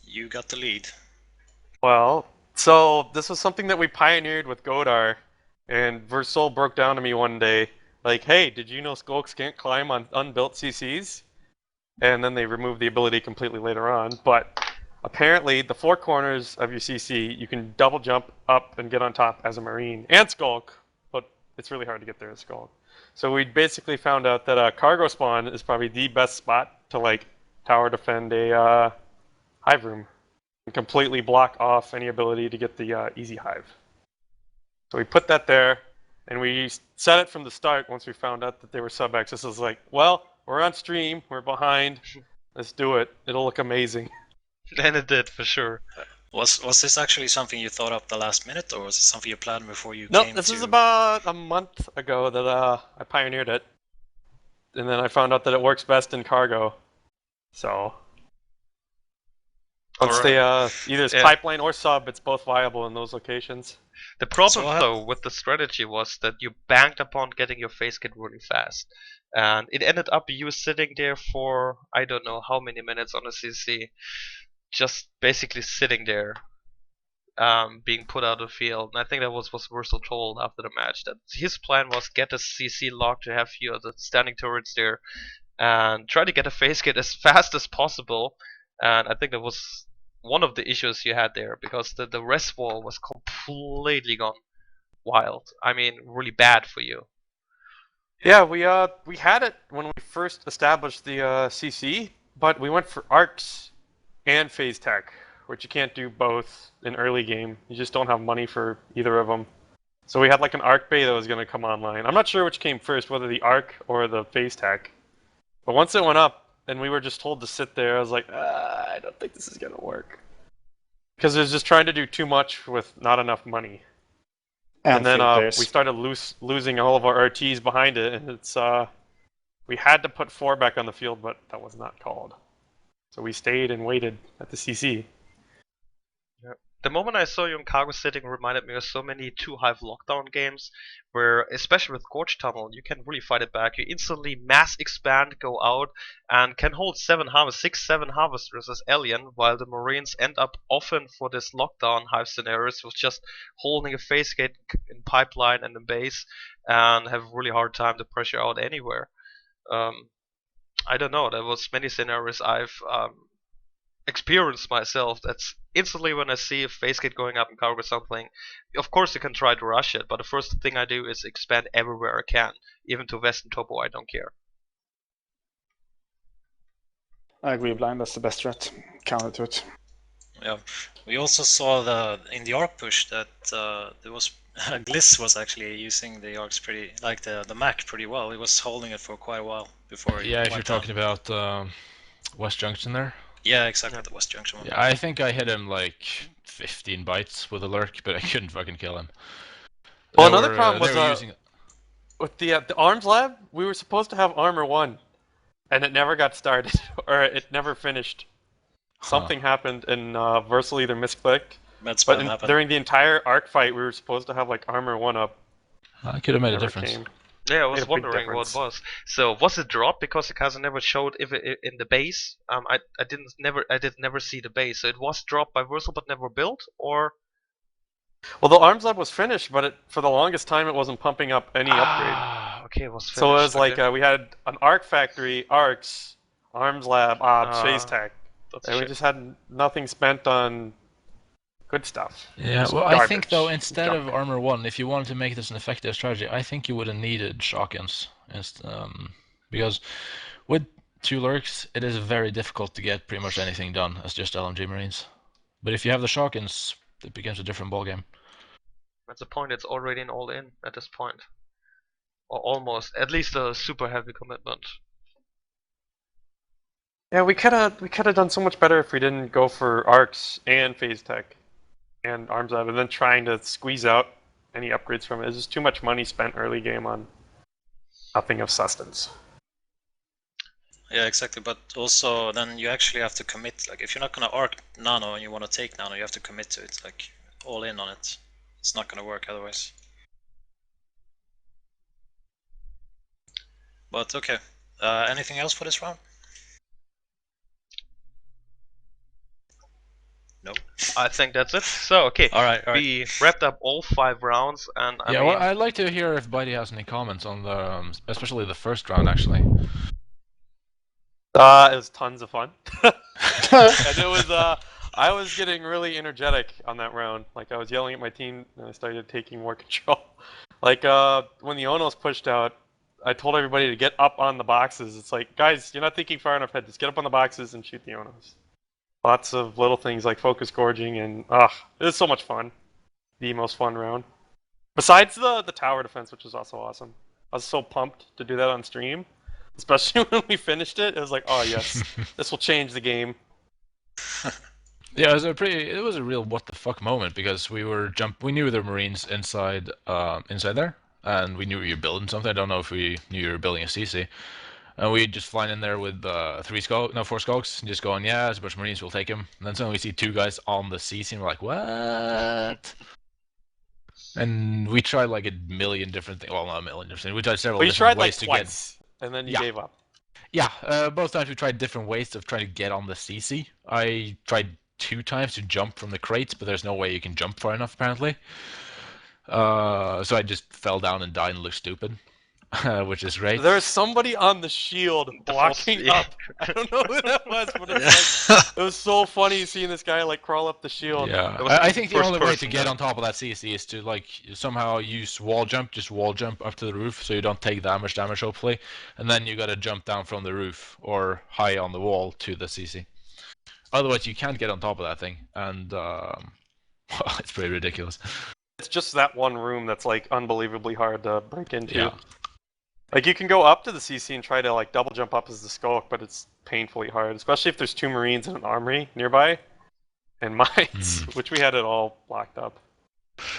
You got the lead. Well, so this was something that we pioneered with Godar, and Versal broke down to me one day, like, hey, did you know Skulks can't climb on unbuilt CCs? And then they removed the ability completely later on, but apparently the 4 corners of your CC, you can double jump up and get on top as a Marine and Skulk, but it's really hard to get there as Skulk. So we basically found out that a cargo spawn is probably the best spot to like tower defend a hive room and completely block off any ability to get the easy hive. So we put that there, and we set it from the start once we found out that they were sub-access. It was like, well, we're on stream, we're behind, let's do it. It'll look amazing. And it did, for sure. Was this actually something you thought up the last minute, or was it something you planned before you No, came this to... is about a month ago that I pioneered it. And then I found out that it works best in cargo. So once they either it's pipeline or sub, it's both viable in those locations. The problem though with the strategy was that you banked upon getting your face kit really fast. And it ended up you sitting there for I don't know how many minutes on a CC. Just basically sitting there. Being put out of the field. And I think that was Russell told after the match, that his plan was get a CC lock to have few of the standing turrets there and try to get a face kit as fast as possible. And I think that was one of the issues you had there, because the rest wall was completely gone wild. I mean, really bad for you. Yeah, we had it when we first established the CC, but we went for arcs and phase tech, which you can't do both in early game. You just don't have money for either of them. So we had like an arc bay that was going to come online. I'm not sure which came first, whether the arc or the phase tech. But once it went up and we were just told to sit there, I was like, I don't think this is going to work. Because it was just trying to do too much with not enough money. And then we started losing all of our RTs behind it, and it's we had to put 4 back on the field, but that was not called. So we stayed and waited at the CC. Yeah. The moment I saw you in cargo sitting reminded me of so many 2-hive lockdown games, where, especially with Gorge Tunnel, you can really fight it back. You instantly mass expand, go out, and can hold 7 harvesters as Alien, while the Marines end up often for this lockdown hive scenarios with just holding a face gate in pipeline and in base, and have a really hard time to pressure out anywhere. I don't know, there was many scenarios I've experienced myself. That's instantly when I see a face gate going up in cargo or something, of course you can try to rush it, but the first thing I do is expand everywhere I can, even to west and topo. I don't care. I agree, blind. That's the best threat. Counter to it. Yeah, we also saw in the arc push that there was Gliss was actually using the arcs the Mac pretty well. He was holding it for quite a while before. Yeah, if you're talking about West Junction there. Yeah, exactly, the West Junction one. Yeah, I think I hit him like 15 bites with a lurk, but I couldn't fucking kill him. Well, another problem was with the arms lab. We were supposed to have armor 1, and it never got started, or it never finished. Something happened, and Versal either misclicked. But during the entire arc fight, we were supposed to have like armor 1 up. I could have made a difference. Yeah, I was wondering what it was. So was it dropped because the cousin never showed if it in the base? I did never see the base. So it was dropped by Versal but never built, or? Well, the arms lab was finished, but for the longest time it wasn't pumping up any upgrade. Okay, it was finished. So it was like we had an arc factory, arcs, arms lab, ops, phase tech, and we just had nothing spent on good stuff. Yeah, well, I think though instead of armor 1, if you wanted to make this an effective strategy, I think you would have needed shotguns, because with 2 lurks, it is very difficult to get pretty much anything done as just LMG Marines. But if you have the shotguns, it becomes a different ballgame. At the point, it's already an all-in at this point, or almost. At least a super heavy commitment. Yeah, we could have done so much better if we didn't go for arcs and phase tech and arms lab, and then trying to squeeze out any upgrades from it. It's just too much money spent early game on nothing of substance. Yeah, exactly. But also, then you actually have to commit. Like, if you're not gonna arc nano and you want to take nano, you have to commit to it. Like, all in on it. It's not gonna work otherwise. But okay. Anything else for this round? No. I think that's it. So, okay. All right. We wrapped up all 5 rounds, and I mean... well, I'd like to hear if Bitey has any comments on the, especially the first round, actually. It was tons of fun. And it was, I was getting really energetic on that round. Like, I was yelling at my team, and I started taking more control. Like, when the Onos pushed out, I told everybody to get up on the boxes. It's like, guys, you're not thinking far enough ahead. Just get up on the boxes and shoot the Onos. Lots of little things like focus gorging, and it was so much fun. The most fun round. Besides the tower defense, which was also awesome. I was so pumped to do that on stream, especially when we finished it. It was like, oh yes, this will change the game. Yeah, it was a real what the fuck moment, because we knew there were Marines inside there, and we knew we were building something. I don't know if we knew you were building a CC. And we just flying in there with 4 skulks, and just going, yeah, there's a bunch of Marines, we'll take him. And then suddenly we see 2 guys on the CC, and we're like, what? And we tried like a million different things. Well, not a million different things. We tried several different ways to twice, and then you gave up. Yeah, both times we tried different ways of trying to get on the CC. I tried 2 times to jump from the crates, but there's no way you can jump far enough, apparently. So I just fell down and died and looked stupid. Which is great. There's somebody on the shield blocking up. I don't know who that was, but it was so funny seeing this guy like crawl up the shield. Yeah, I think the only way to get on top of that CC is to like somehow use wall jump, just wall jump up to the roof, so you don't take that much damage, hopefully, and then you gotta jump down from the roof or high on the wall to the CC. Otherwise, you can't get on top of that thing, and it's pretty ridiculous. It's just that one room that's like unbelievably hard to break into. Yeah. Like you can go up to the CC and try to like double jump up as the skulk, but it's painfully hard, especially if there's 2 Marines and an armory nearby, and mines, which we had it all blocked up.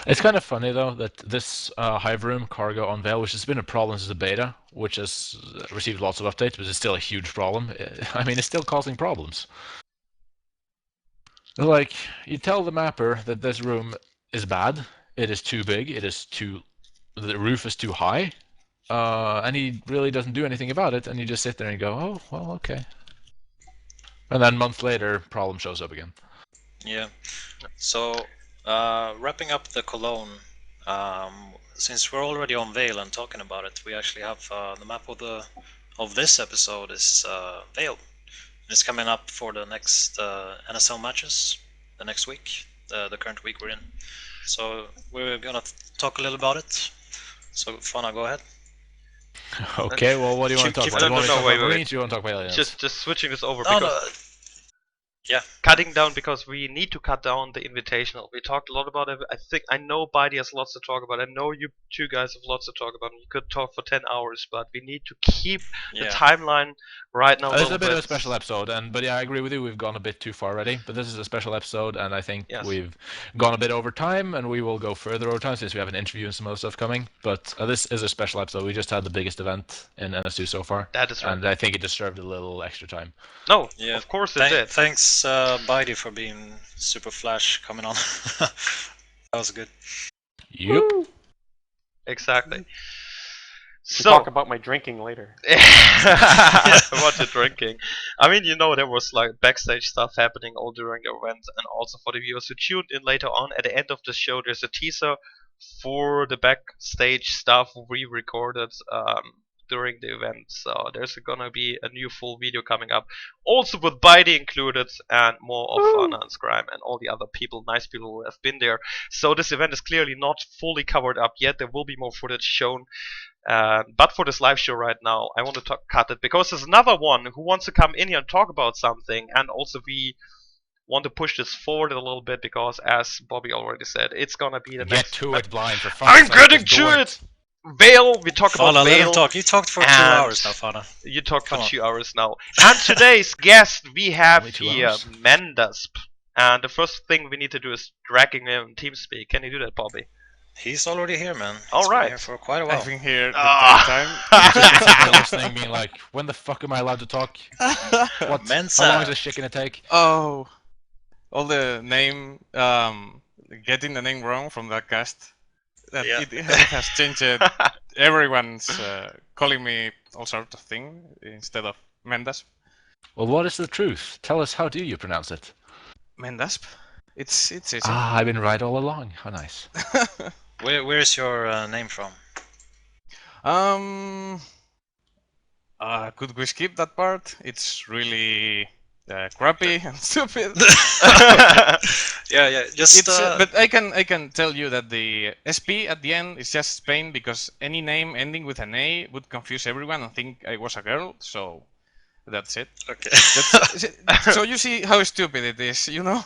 It's kind of funny though that this hive room cargo on Veil, which has been a problem since the beta, which has received lots of updates, but it's still a huge problem. I mean, it's still causing problems. Like, you tell the mapper that this room is bad, it is too big, the roof is too high, and he really doesn't do anything about it, and you just sit there and go, oh, well, okay. And then months later, problem shows up again. Yeah. So, wrapping up the Cologne, since we're already on Vale and talking about it, we actually have the map of this episode is Vale. It's coming up for the next NSL matches, the next week, the current week we're in. So we're gonna talk a little about it. So Fana, go ahead. Okay, well, what do you want to talk about? Do you want to talk about Marines, or do you want to talk about aliens? Just switching this over No, because yeah. Cutting down because we need to cut down the invitational. We talked a lot about it. I know Bitey has lots to talk about. I know you 2 guys have lots to talk about. We could talk for 10 hours, but we need to keep the timeline right now. It's a bit of a special episode, but yeah, I agree with you. We've gone a bit too far already. But this is a special episode, and I think we've gone a bit over time, and we will go further over time since we have an interview and some other stuff coming. But this is a special episode. We just had the biggest event in NS2 so far. That is right. And I think it deserved a little extra time. No, of course it did. Thanks, Bitey, for being super flash coming on. That was good. Yep. Woo! Exactly. So talk about my drinking later. About your drinking. I mean, there was like backstage stuff happening all during the event, and also for the viewers who tuned in later on. At the end of the show, there's a teaser for the backstage stuff we recorded during the event. So there's gonna be a new full video coming up, also with Bitey included, and more of Fana and Scrajm and all the other nice people who have been there. So this event is clearly not fully covered up yet. There will be more footage shown. But for this live show right now, I want to cut it because there's another one who wants to come in here and talk about something, and also we want to push this forward a little bit because, as Bobby already said, it's gonna be the next. Get to it, Blind. For fuck's I'm sake, getting to it. Vale, we talk Fana, about let Vale. him talk. You talked for 2 hours now, Fana. You talked for 2 hours now. And today's guest we have here, Mendasp. And the first thing we need to do is dragging him in TeamSpeak. Can you do that, Bobby? He's already here, man. All right. Been here for quite a while. I've been here the time. Listening, being like, when the fuck am I allowed to talk? What? Mensa. How long is this shit gonna take? Oh, all the name, getting the name wrong from that cast. That it has changed. Everyone's calling me all sorts of things instead of Mendasp. Well, what is the truth? Tell us, how do you pronounce it? Mendasp. It's easy. I've been right all along. How nice. Where's your name from? Could we skip that part? It's really crappy and stupid. Yeah, just But I can tell you that the SP at the end is just Spain because any name ending with an A would confuse everyone and think I was a girl. So that's it. okay. So you see how stupid it is, you know?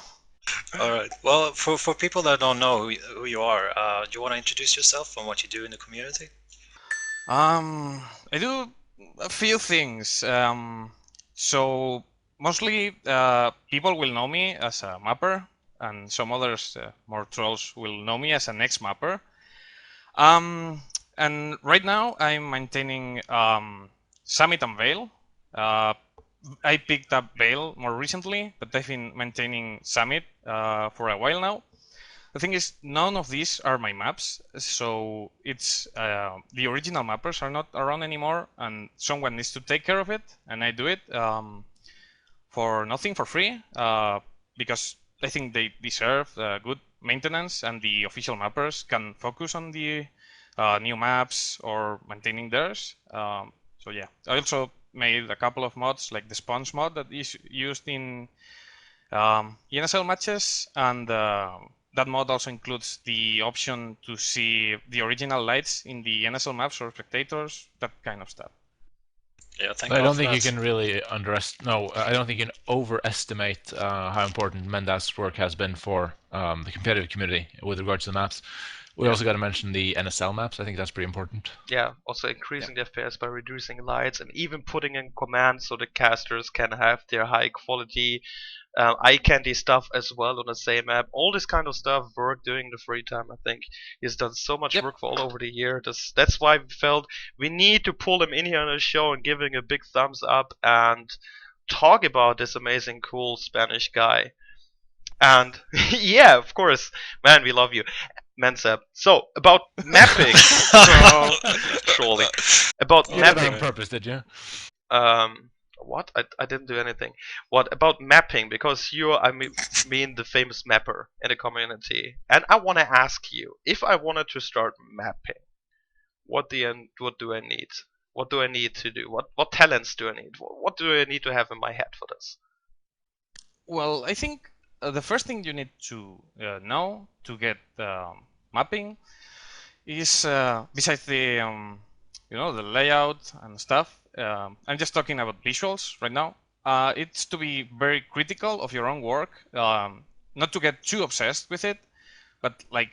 All right. Well, for people that don't know who you are, do you want to introduce yourself and what you do in the community? I do a few things. So mostly people will know me as a mapper, and some others, more trolls, will know me as an ex-mapper. And right now I'm maintaining Summit and Veil. I picked up Veil more recently, but I've been maintaining Summit for a while now. The thing is, none of these are my maps, so it's the original mappers are not around anymore, and someone needs to take care of it, and I do it for nothing, for free, because I think they deserve good maintenance, and the official mappers can focus on the new maps or maintaining theirs. So yeah, I also made a couple of mods, like the sponge mod that is used in NSL matches, and that mod also includes the option to see the original lights in the NSL maps for spectators, that kind of stuff. Yeah, thank I God don't for think you that. can really I don't think you can overestimate how important Mendasp's work has been for the competitive community with regards to the maps. We also got to mention the NSL maps. I think that's pretty important. Yeah, also increasing the FPS by reducing lights and even putting in commands so the casters can have their high quality eye candy stuff as well on the same map. All this kind of stuff work during the free time. I think he's done so much Yep. work for all over the year. That's why we felt we need to pull him in here on the show and give him a big thumbs up and talk about this amazing, cool Spanish guy. And yeah, of course, man, we love you, Mendasp. So about mapping, surely about You did that mapping. on purpose, did you? What? I didn't do anything. What about mapping? Because I mean the famous mapper in the community, and I want to ask you, if I wanted to start mapping, what do I need? What do I need to do? What talents do I need? What do I need to have in my head for this? Well, I think the first thing you need to know to get mapping is besides the the layout and stuff. I'm just talking about visuals right now. It's to be very critical of your own work, not to get too obsessed with it, but like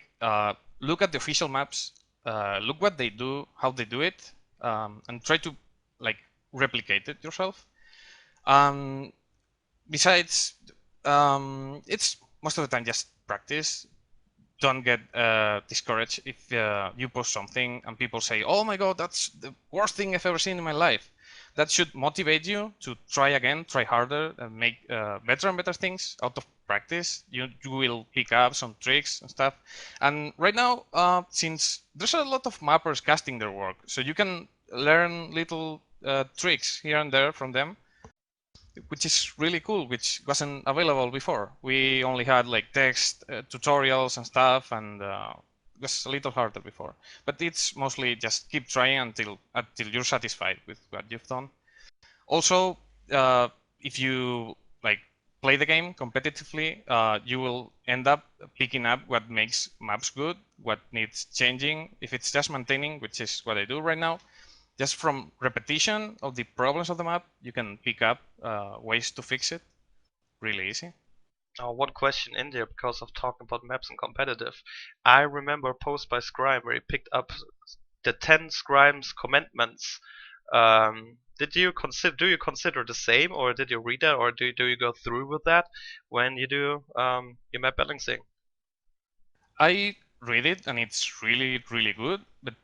look at the official maps, look what they do, how they do it, and try to like replicate it yourself. Besides, it's most of the time just practice. Don't get discouraged if you post something and people say, "Oh my God, that's the worst thing I've ever seen in my life." That should motivate you to try again, try harder, and make better and better things out of practice. You will pick up some tricks and stuff. And right now, since there's a lot of mappers casting their work, so you can learn little tricks here and there from them, which is really cool, which wasn't available before. We only had like text tutorials and stuff, and it was a little harder before. But it's mostly just keep trying until you're satisfied with what you've done. Also, if you like play the game competitively, you will end up picking up what makes maps good, what needs changing. If it's just maintaining, which is what I do right now, just from repetition of the problems of the map, you can pick up ways to fix it really easy. One question in there because of talking about maps and competitive. I remember a post by Scrajm where he picked up the 10 Scrajm's commandments. Do you consider the same, or did you read that, or do you go through with that when you do your map balancing? I read it and it's really good, but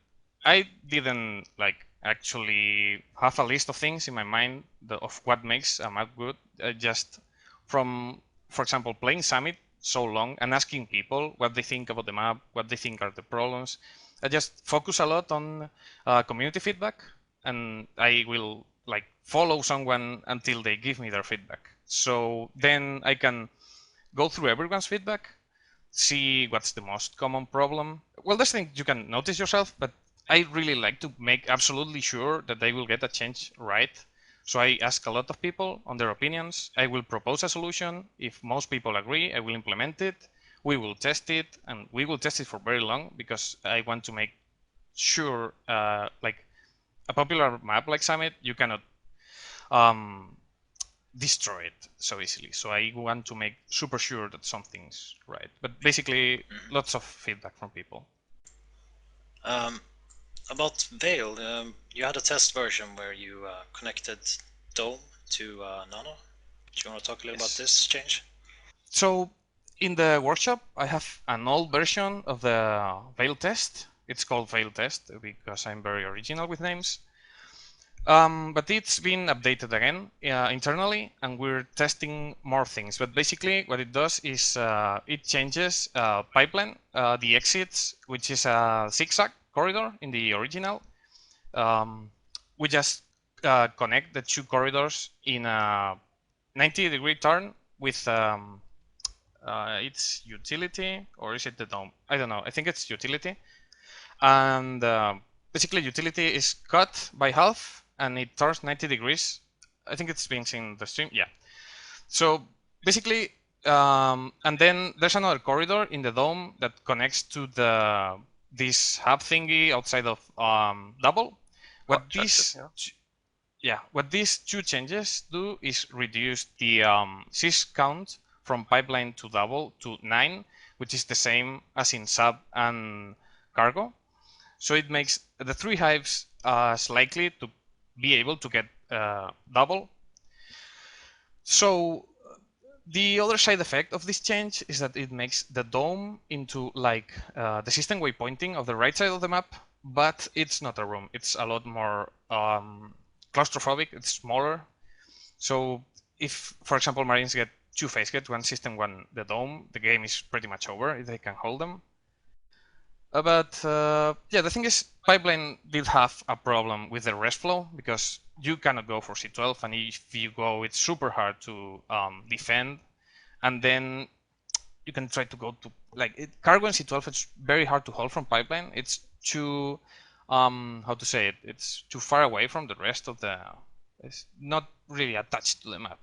I didn't like actually have a list of things in my mind of what makes a map good. Just from, for example, playing Summit so long and asking people what they think about the map, what they think are the problems. I just focus a lot on community feedback, and I will like follow someone until they give me their feedback. So then I can go through everyone's feedback, see what's the most common problem. Well, there's things you can notice yourself, but I really like to make absolutely sure that they will get a change right. So I ask a lot of people on their opinions. I will propose a solution. If most people agree, I will implement it. We will test it, and we will test it for very long because I want to make sure, like a popular map like Summit, you cannot destroy it so easily. So I want to make super sure that something's right. But basically, lots of feedback from people. About Veil, you had a test version where you connected Dome to Nano. Do you want to talk a little about this change? So in the workshop, I have an old version of the Veil test. It's called Veil test because I'm very original with names. But it's been updated again internally, and we're testing more things. But basically, what it does is it changes pipeline, the exits, which is a zigzag corridor in the original. We just connect the two corridors in a 90-degree turn with it's utility, or is it the dome? I don't know. I think it's utility. And basically, utility is cut by half, and it turns 90 degrees. I think it's been seen in the stream. Yeah. So basically, and then there's another corridor in the dome that connects to this hub thingy outside of double. What these two changes do is reduce the sys count from pipeline to double to 9, which is the same as in sub and cargo. So it makes the 3 hives likely to be able to get double. So the other side effect of this change is that it makes the dome into like the system waypointing of the right side of the map, but it's not a room. It's a lot more claustrophobic. It's smaller. So if, for example, Marines get 2 face gates, one system, one the dome, the game is pretty much over if they can hold them. But yeah, the thing is, pipeline did have a problem with the rest flow because you cannot go for C12, and if you go, it's super hard to defend. And then you can try to go to like cargo and C12. It's very hard to hold from pipeline. It's too how to say it? It's too far away from the rest of the. It's not really attached to the map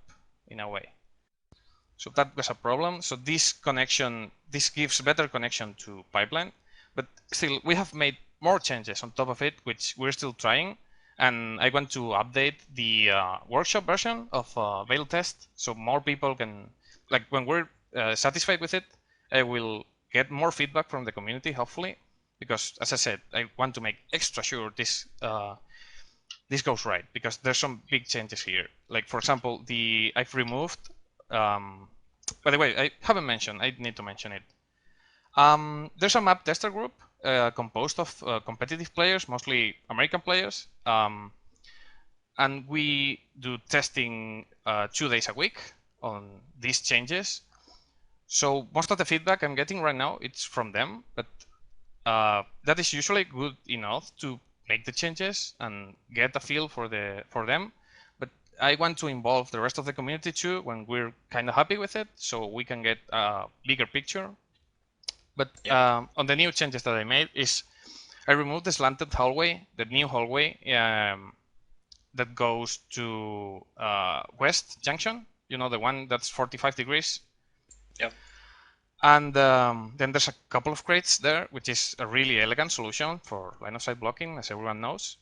in a way. So that was a problem. So this connection, this gives better connection to pipeline. But still, we have made more changes on top of it, which we're still trying. And I want to update the workshop version of Veil test so more people can, like when we're satisfied with it, I will get more feedback from the community, hopefully. Because as I said, I want to make extra sure this this goes right, because there's some big changes here. Like for example, I've removed. By the way, I haven't mentioned. I need to mention it. There's a map tester group composed of competitive players, mostly American players, and we do testing 2 days a week on these changes. So most of the feedback I'm getting right now, it's from them, but that is usually good enough to make the changes and get a feel for them. But I want to involve the rest of the community too when we're kind of happy with it, so we can get a bigger picture. But on the new changes that I made is I removed the slanted hallway, the new hallway that goes to West Junction. You know, the one that's 45 degrees. Yeah. And then there's a couple of crates there, which is a really elegant solution for line of sight blocking, as everyone knows.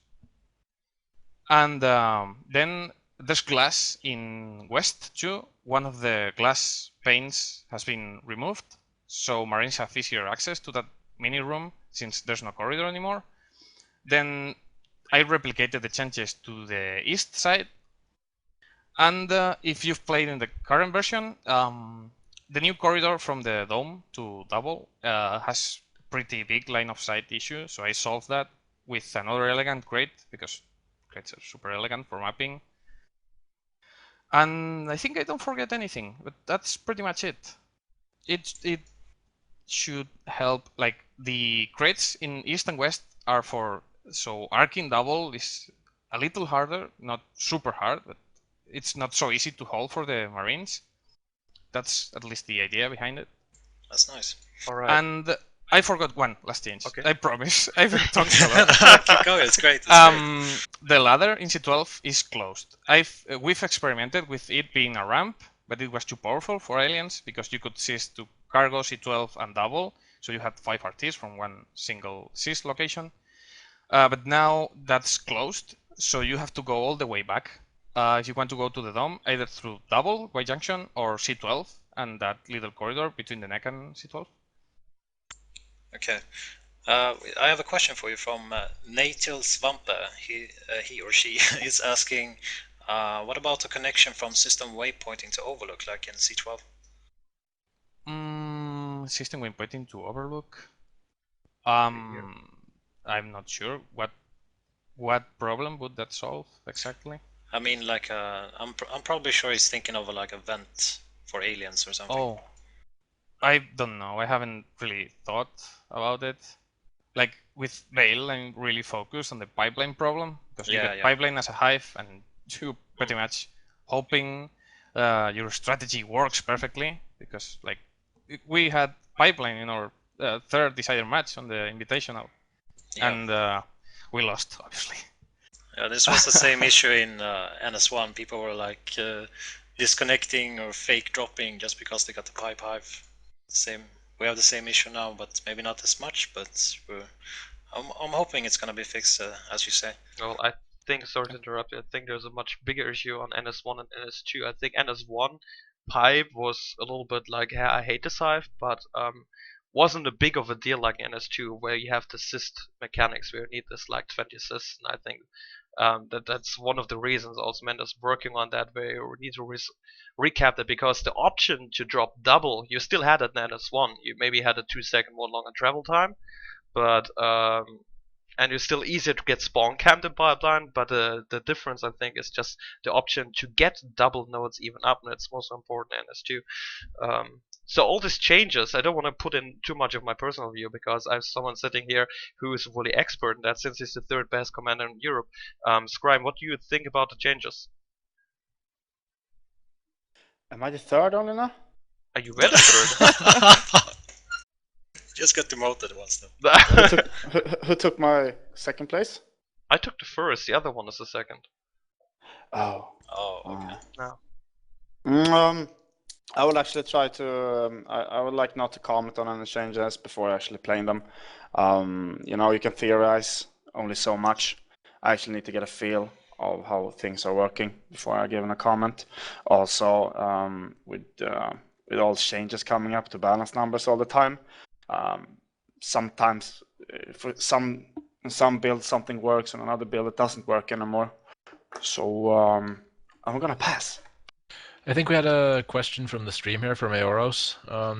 And then there's glass in West too. One of the glass panes has been removed, so Marines have easier access to that mini room since there's no corridor anymore. Then I replicated the changes to the east side. And if you've played in the current version, the new corridor from the dome to double has pretty big line of sight issue, so I solved that with another elegant crate, because crates are super elegant for mapping. And I think I don't forget anything, but that's pretty much it. It should help, like the crates in east and west are for, so arcing double is a little harder, not super hard, but it's not so easy to hold for the Marines. That's at least the idea behind it. That's nice. All right. And I forgot one last change. Okay. I promise. I've been talking a lot. Keep going. It's great. It's great. The ladder in C12 is closed. We've experimented with it being a ramp, but it was too powerful for aliens because you could seize to cargo C12 and double, so you had 5 RTs from one single seize location. But now that's closed, so you have to go all the way back. If you want to go to the dome, either through double, Y junction, or C12, and that little corridor between the neck and C12. Okay. I have a question for you from Natil Svampe. He or she is asking, what about the connection from system waypointing to overlook, like in C12? System waypointing to overlook. I'm not sure. What problem would that solve exactly? I mean, like, I'm probably sure he's thinking of like a vent for aliens or something. Oh, I don't know. I haven't really thought about it. Like with Veil, I'm really focused on the pipeline problem because you get pipeline as a hive, and you pretty much hoping your strategy works perfectly. Because like we had pipeline in our third decider match on the Invitational, and we lost, obviously. Yeah, this was the same issue in NS1. People were like disconnecting or fake dropping just because they got the pipe hive. Same. We have the same issue now, but maybe not as much. But I'm hoping it's gonna be fixed, as you say. Well, I think, sorry to interrupt you, I think there's a much bigger issue on NS1 and NS2. I think NS1 pipe was a little bit like, yeah, I hate this hive, but wasn't a big of a deal like NS2, where you have the assist mechanics where you need this like 20 assists, and I think that's one of the reasons also Mendasp working on that, where you need to recap that, because the option to drop double you still had at NS1. You maybe had a 2-second more longer travel time, but and it's still easier to get spawn camped in pipeline, but the difference I think is just the option to get double nodes even up, and it's most important in NS2. So all these changes, I don't want to put in too much of my personal view, because I have someone sitting here who is fully expert in that, since he's the third best commander in Europe. Scrajm, what do you think about the changes? Am I the third only now? Are you the third? Just got demoted once though. Who took my second place? I took the first, the other one is the second. Oh. Oh, okay. No. I will actually try to. I would like not to comment on any changes before actually playing them. You know, you can theorize only so much. I actually need to get a feel of how things are working before I give a comment. Also, with all changes coming up to balance numbers all the time, sometimes for some builds something works and another build it doesn't work anymore. So I'm gonna pass. I think we had a question from the stream here from Aoros.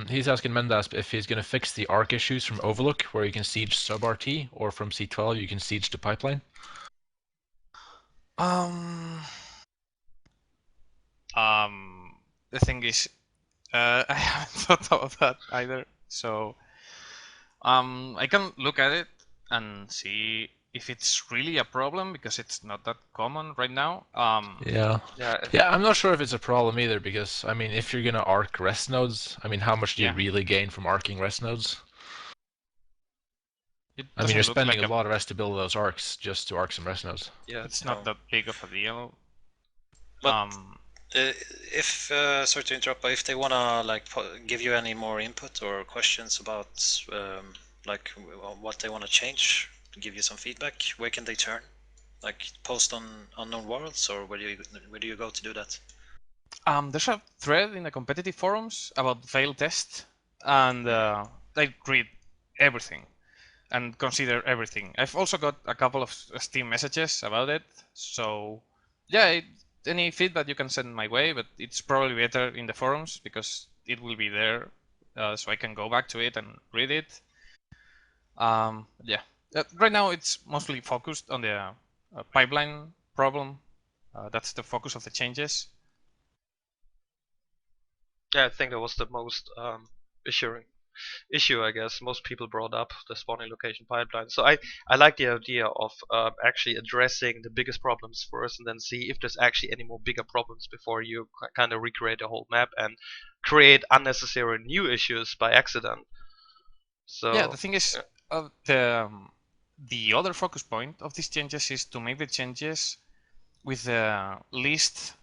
He's asking Mendasp if he's going to fix the arc issues from Overlook, where you can siege sub-RT, or from C12 you can siege to pipeline. The thing is, I haven't thought about that either. So I can look at it and see if it's really a problem, because it's not that common right now. Yeah, I'm not sure if it's a problem either, because I mean, if you're gonna arc rest nodes, I mean, how much do you really gain from arcing rest nodes? I mean, you're spending a lot of rest to build those arcs just to arc some rest nodes. Yeah, it's not that big of a deal. But if sorry to interrupt, but if they wanna like give you any more input or questions about like what they wanna change, give you some feedback, where can they turn? Like post on Unknown Worlds, or where do you go to do that? There's a thread in the competitive forums about failed test, and they read everything and consider everything. I've also got a couple of Steam messages about it, so yeah, any feedback you can send my way, but it's probably better in the forums because it will be there, so I can go back to it and read it. Yeah, right now it's mostly focused on the pipeline problem. That's the focus of the changes. Yeah, I think that was the most issue, I guess, most people brought up, the spawning location pipeline. So I like the idea of actually addressing the biggest problems first, and then see if there's actually any more bigger problems before you kind of recreate the whole map and create unnecessary new issues by accident. So yeah, the thing is, the other focus point of these changes is to make the changes with the least.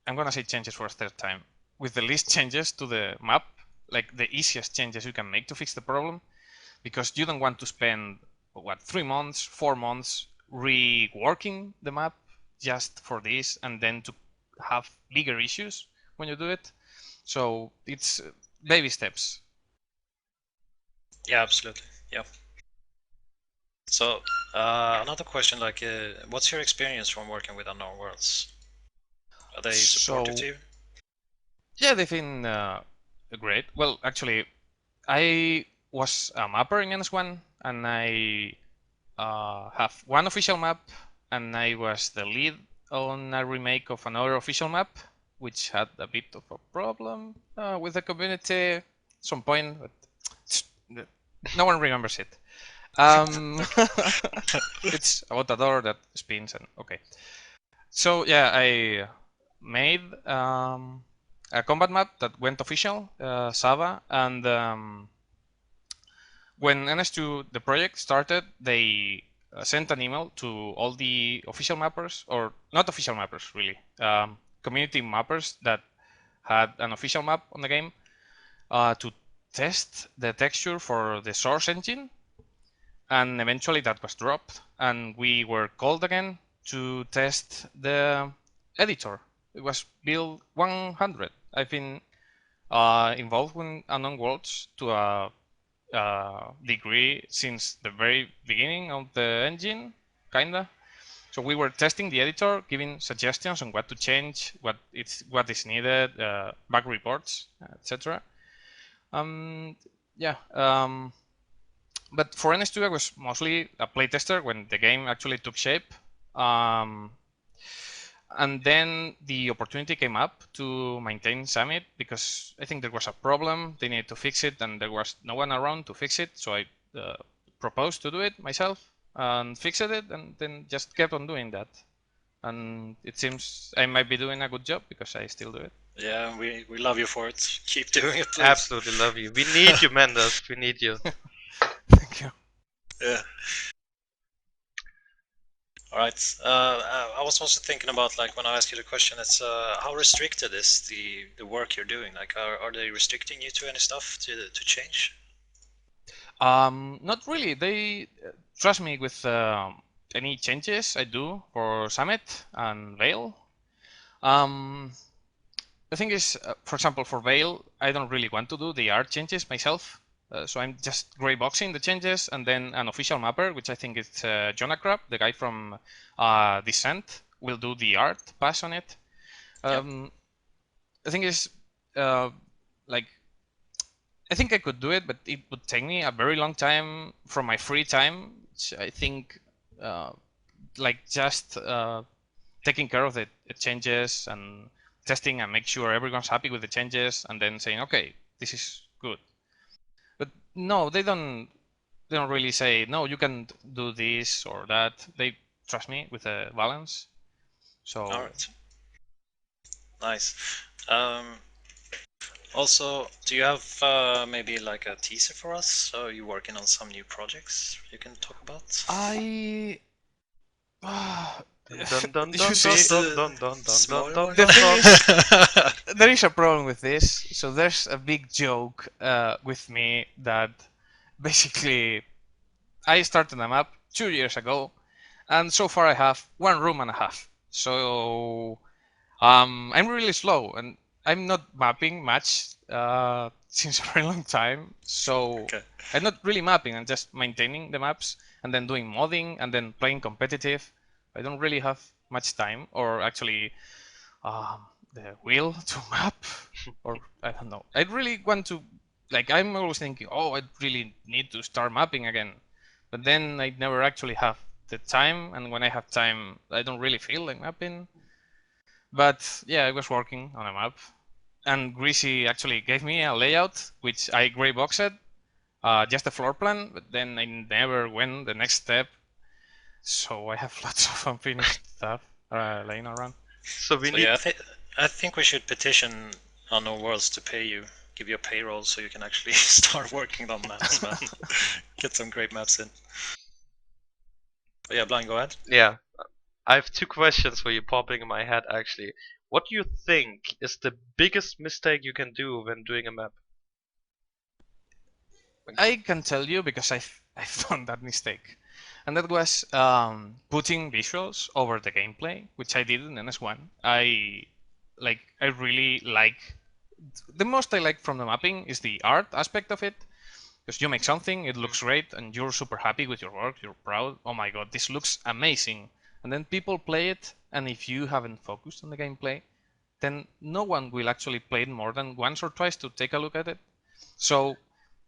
I'm gonna say changes for a third time. With the least changes to the map, like the easiest changes you can make to fix the problem, because you don't want to spend what 3 months, 4 months reworking the map just for this, and then to have bigger issues when you do it. So it's baby steps. Yeah, absolutely. Yeah. So another question, like, what's your experience from working with Unknown Worlds? Are they supportive So to you? yeah, they've been great. Well, actually, I was a mapper in NS1, and I have one official map, and I was the lead on a remake of another official map, which had a bit of a problem with the community at some point, but no one remembers it. It's about a door that spins, and okay. So yeah, I made a combat map that went official, Sava, and when NS2 the project started, they sent an email to all the official mappers, or not official mappers really, community mappers that had an official map on the game, to test the texture for the source engine, and eventually that was dropped, and we were called again to test the editor. It was build 100. I've been involved with Unknown Worlds to a degree since the very beginning of the engine, kinda. So we were testing the editor, giving suggestions on what to change, what is needed, bug reports, etc. Yeah. But for NS2, I was mostly a playtester when the game actually took shape. And then the opportunity came up to maintain Summit because I think there was a problem. They needed to fix it, and there was no one around to fix it. So I proposed to do it myself and fixed it, and then just kept on doing that. And it seems I might be doing a good job because I still do it. Yeah, we love you for it. Keep doing it, please. absolutely love you. We need you, Mendasp. We need you. Thank you. Yeah. All right. I was also thinking about, like, when I asked you the question, it's how restricted is the work you're doing? Like, are they restricting you to any stuff to change? Not really. They trust me with any changes I do for Summit and Veil. The thing is, for example, for Veil, I don't really want to do the art changes myself. So I'm just gray boxing the changes, and then an official mapper, which I think is Jonakrab, the guy from Descent, will do the art pass on it. The thing is, like, I think I could do it, but it would take me a very long time from my free time, which I think, like, just taking care of the changes and testing and make sure everyone's happy with the changes, and then saying, okay, this is good. But no, they don't really say, no, you can do this or that. They trust me with the balance. So All right. Nice. Also, do you have maybe like a teaser for us? Are you working on some new projects you can talk about? I Dun, dun, you dun, see, dun, dun, dun, dun, Smaller dun, one? the dun, thing dun. is, there is a problem with this. So there's a big joke with me that basically I started a map 2 years ago, and so far I have 1.5 rooms. So I'm really slow, and I'm not mapping much since a very long time. So Okay. I'm not really mapping. I'm just maintaining the maps and then doing modding and then playing competitive. I don't really have much time, or actually the will to map, or I don't know. I really want to, like, I'm always thinking, oh, I really need to start mapping again, but then I never actually have the time, and when I have time, I don't really feel like mapping. But yeah, I was working on a map, and Greasy actually gave me a layout, which I gray boxed, just a floor plan, but then I never went the next step, so I have lots of unfinished stuff laying around. So we So need. yeah, I think we should petition Unknown Worlds to pay you give you a payroll so you can actually start working on maps, man. Get some great maps in. But yeah, Blind, go ahead. Yeah, I have two questions for you popping in my head actually. What do you think is the biggest mistake you can do when doing a map? I can tell you because I've done that mistake, and that was putting visuals over the gameplay, which I did in NS1. I really like the most I like from the mapping is the art aspect of it, because you make something, it looks great, and you're super happy with your work. You're proud. Oh my god, this looks amazing! And then people play it, and if you haven't focused on the gameplay, then no one will actually play it more than once or twice to take a look at it. So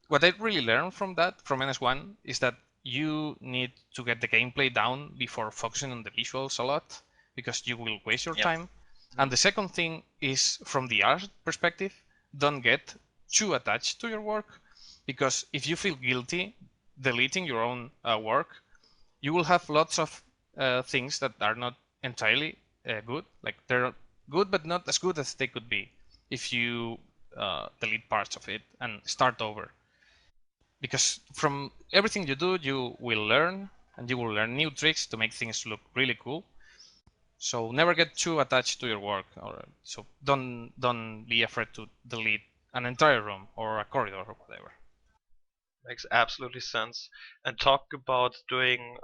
what I really learned from that, from NS1, is that you need to get the gameplay down before focusing on the visuals a lot, because you will waste your time. And the second thing is, from the art perspective, don't get too attached to your work, because if you feel guilty deleting your own work, you will have lots of things that are not entirely good. Like they're good, but not as good as they could be if you delete parts of it and start over. Because from everything you do, you will learn, and you will learn new tricks to make things look really cool. So never get too attached to your work, or so don't be afraid to delete an entire room or a corridor or whatever. Makes absolutely sense. And talk about doing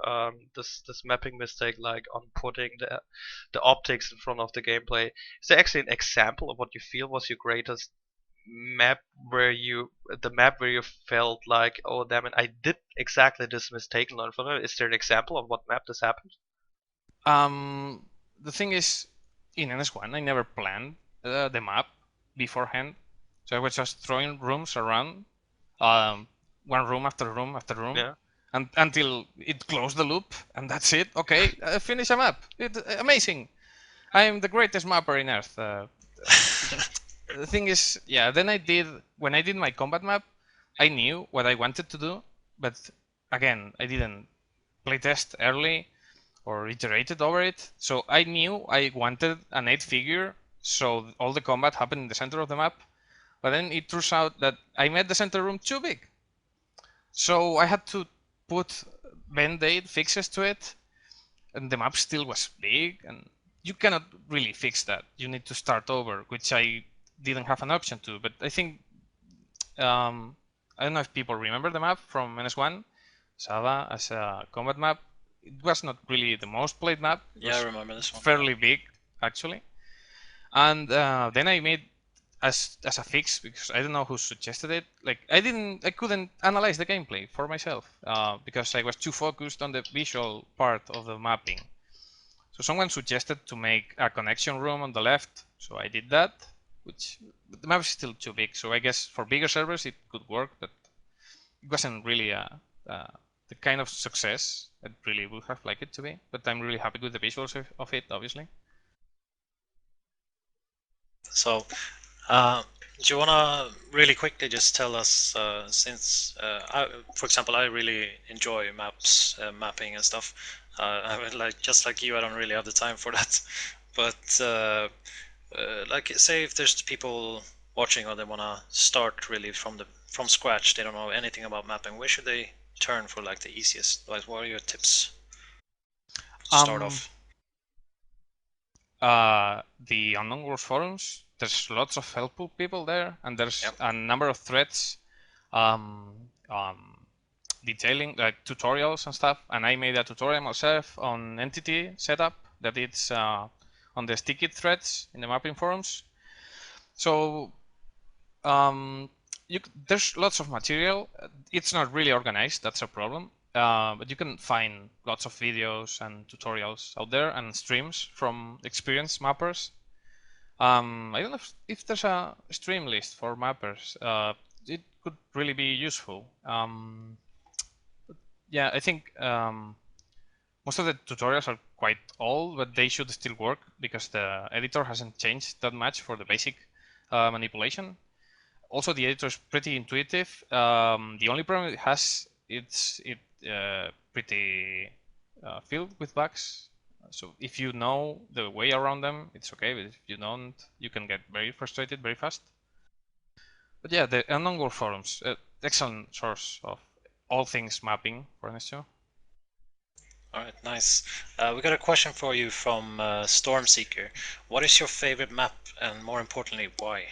this mapping mistake, like on putting the optics in front of the gameplay. Is there actually an example of what you feel was your greatest map the map where you felt like, oh damn it, I did exactly this mistake and learned from it? Is there an example of what map this happened? The thing is, in NS1, I never planned the map beforehand, so I was just throwing rooms around, um, one room after room after room, Yeah. and until it closed the loop, and that's it. Okay, finish a map. Amazing. I am the greatest mapper in Earth. The thing is, yeah, then when I did my combat map, I knew what I wanted to do, but again, I didn't playtest early or iterated over it. So I knew I wanted an 8-figure, so all the combat happened in the center of the map. But then it turns out that I made the center room too big. So I had to put band-aid fixes to it, and the map still was big, and you cannot really fix that. You need to start over, which I didn't have an option to. But I think I don't know if people remember the map from NS1, Sava as a combat map. It was not really the most played map. It Yeah, I was remember this one. fairly big, actually. And then I made as a fix, because I don't know who suggested it. Like I couldn't analyze the gameplay for myself because I was too focused on the visual part of the mapping. So someone suggested to make a connection room on the left, so I did that, which the map is still too big. So I guess for bigger servers it could work, but it wasn't really the kind of success I really would have liked it to be. But I'm really happy with the visuals of it, obviously. So, do you want to really quickly just tell us, since, for example, I really enjoy maps, mapping and stuff. I mean, like just like you, I don't really have the time for that. But like, say if there's people watching or they want to start really from scratch, they don't know anything about mapping. Where should they turn for like the easiest? Like, what are your tips to start off? The Unknown Worlds forums, there's lots of helpful people there, and there's a number of threads detailing like tutorials and stuff. And I made a tutorial myself on entity setup that it's on the sticky threads in the mapping forums. So there's lots of material. It's not really organized, that's a problem. But you can find lots of videos and tutorials out there and streams from experienced mappers. I don't know if there's a stream list for mappers. It could really be useful. Yeah, I think most of the tutorials are quite old, but they should still work because the editor hasn't changed that much for the basic manipulation. Also, the editor is pretty intuitive. The only problem it has, it's pretty filled with bugs. So if you know the way around them, it's okay. But if you don't, you can get very frustrated very fast. But yeah, the Unknown forums, excellent source of all things mapping for NS2. All right, nice. We got a question for you from Stormseeker. What is your favorite map, and more importantly, why?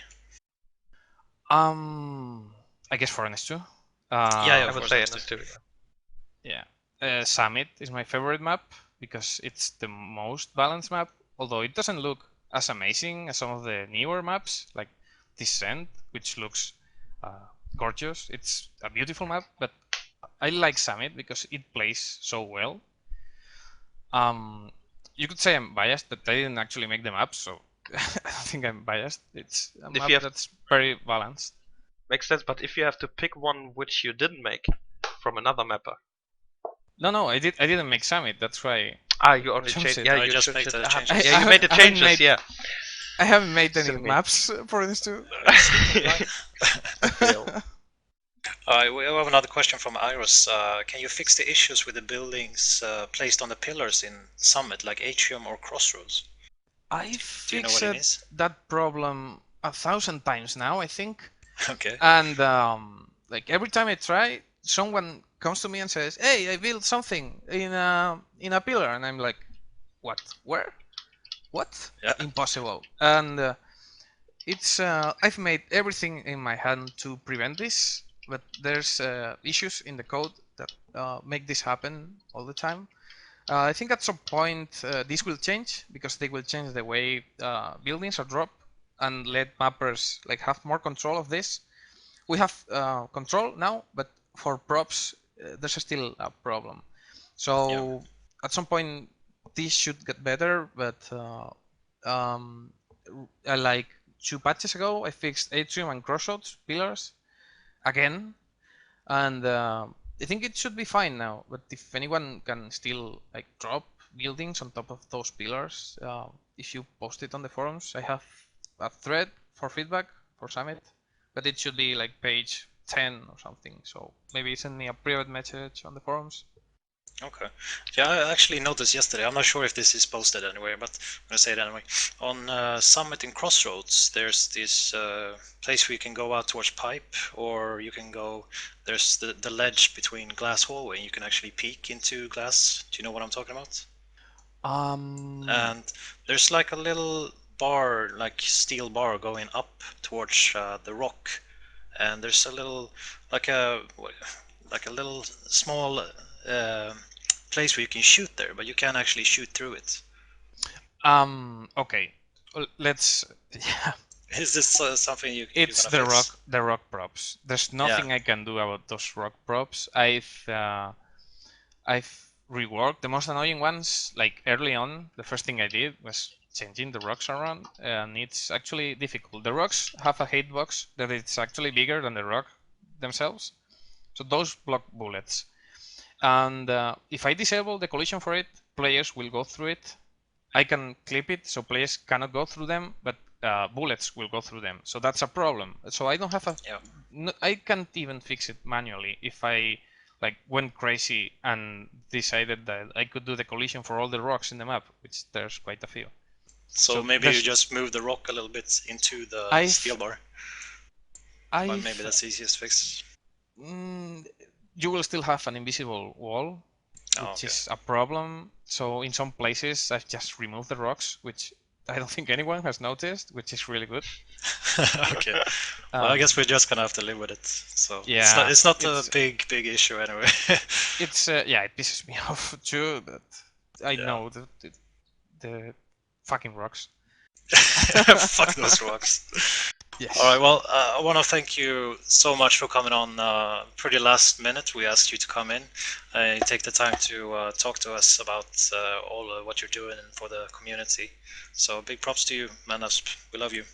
I guess for NS2. Yeah, I of would course, say NS2. NS2. Yeah. Summit is my favorite map because it's the most balanced map, although it doesn't look as amazing as some of the newer maps like Descent, which looks gorgeous. It's a beautiful map, but I like Summit because it plays so well. You could say I'm biased, but I didn't actually make the map, so I don't think I'm biased. It's a If map you have- that's very balanced. Makes sense, but if you have to pick one which you didn't make from another mapper. No, I didn't make Summit. That's why. You only Chose changed. it. Yeah, I you just changed made it. the Ah, changes. yeah, you made the I haven't changes. made- Yeah. I haven't made any Still me. maps for this too. We have another question from Iris. Can you fix the issues with the buildings placed on the pillars in Summit, like Atrium or Crossroads? I Do you know fixed what it is? that problem 1,000 times now, I think. Okay. And like every time I try, someone comes to me and says, "Hey, I built something in a pillar," and I'm like, "What? Where? What? Yeah. Impossible!" And it's I've made everything in my hand to prevent this, but there's issues in the code that make this happen all the time. I think at some point this will change because they will change the way buildings are dropped and let mappers like have more control of this. We have control now, but for props there's still a problem. So at some point this should get better, but like 2 patches ago I fixed Atrium and Crossroads pillars again, and I think it should be fine now. But if anyone can still like drop buildings on top of those pillars, if you post it on the forums, I have a thread for feedback for Summit, but it should be like page 10 or something. So maybe send me a private message on the forums. Okay. Yeah, I actually noticed yesterday. I'm not sure if this is posted anywhere, but I'm gonna say it anyway. On Summit and Crossroads, there's this place where you can go out towards Pipe, or you can go. There's the ledge between Glass Hallway. You can actually peek into Glass. Do you know what I'm talking about? And there's like a little bar, like steel bar, going up towards the rock, and there's a little, like a little small place where you can shoot there, but you can't actually shoot through it. Okay. Let's. Yeah. Is this something you? It's you're gonna the rock props. There's nothing I can do about those rock props. I've reworked the most annoying ones. Like early on, the first thing I did was changing the rocks around, and it's actually difficult. The rocks have a hitbox that it's actually bigger than the rock themselves, so those block bullets. And if I disable the collision for it, players will go through it. I can clip it so players cannot go through them, but bullets will go through them. So that's a problem. So I don't have a. Yeah. No, I can't even fix it manually if I like went crazy and decided that I could do the collision for all the rocks in the map, which there's quite a few. So maybe you just move the rock a little bit into the steel bar. But maybe that's the easiest fix. You will still have an invisible wall, which is a problem. So in some places I've just removed the rocks, which I don't think anyone has noticed, which is really good. Okay. Well, I guess we're just gonna have to live with it. So yeah, it's not a big issue anyway. It's yeah, it pisses me off too, but I know the fucking rocks. Fuck those rocks. Yes. All right. Well, I want to thank you so much for coming on. Pretty last minute, we asked you to come in and take the time to talk to us about all what you're doing for the community. So big props to you, Mendasp. We love you.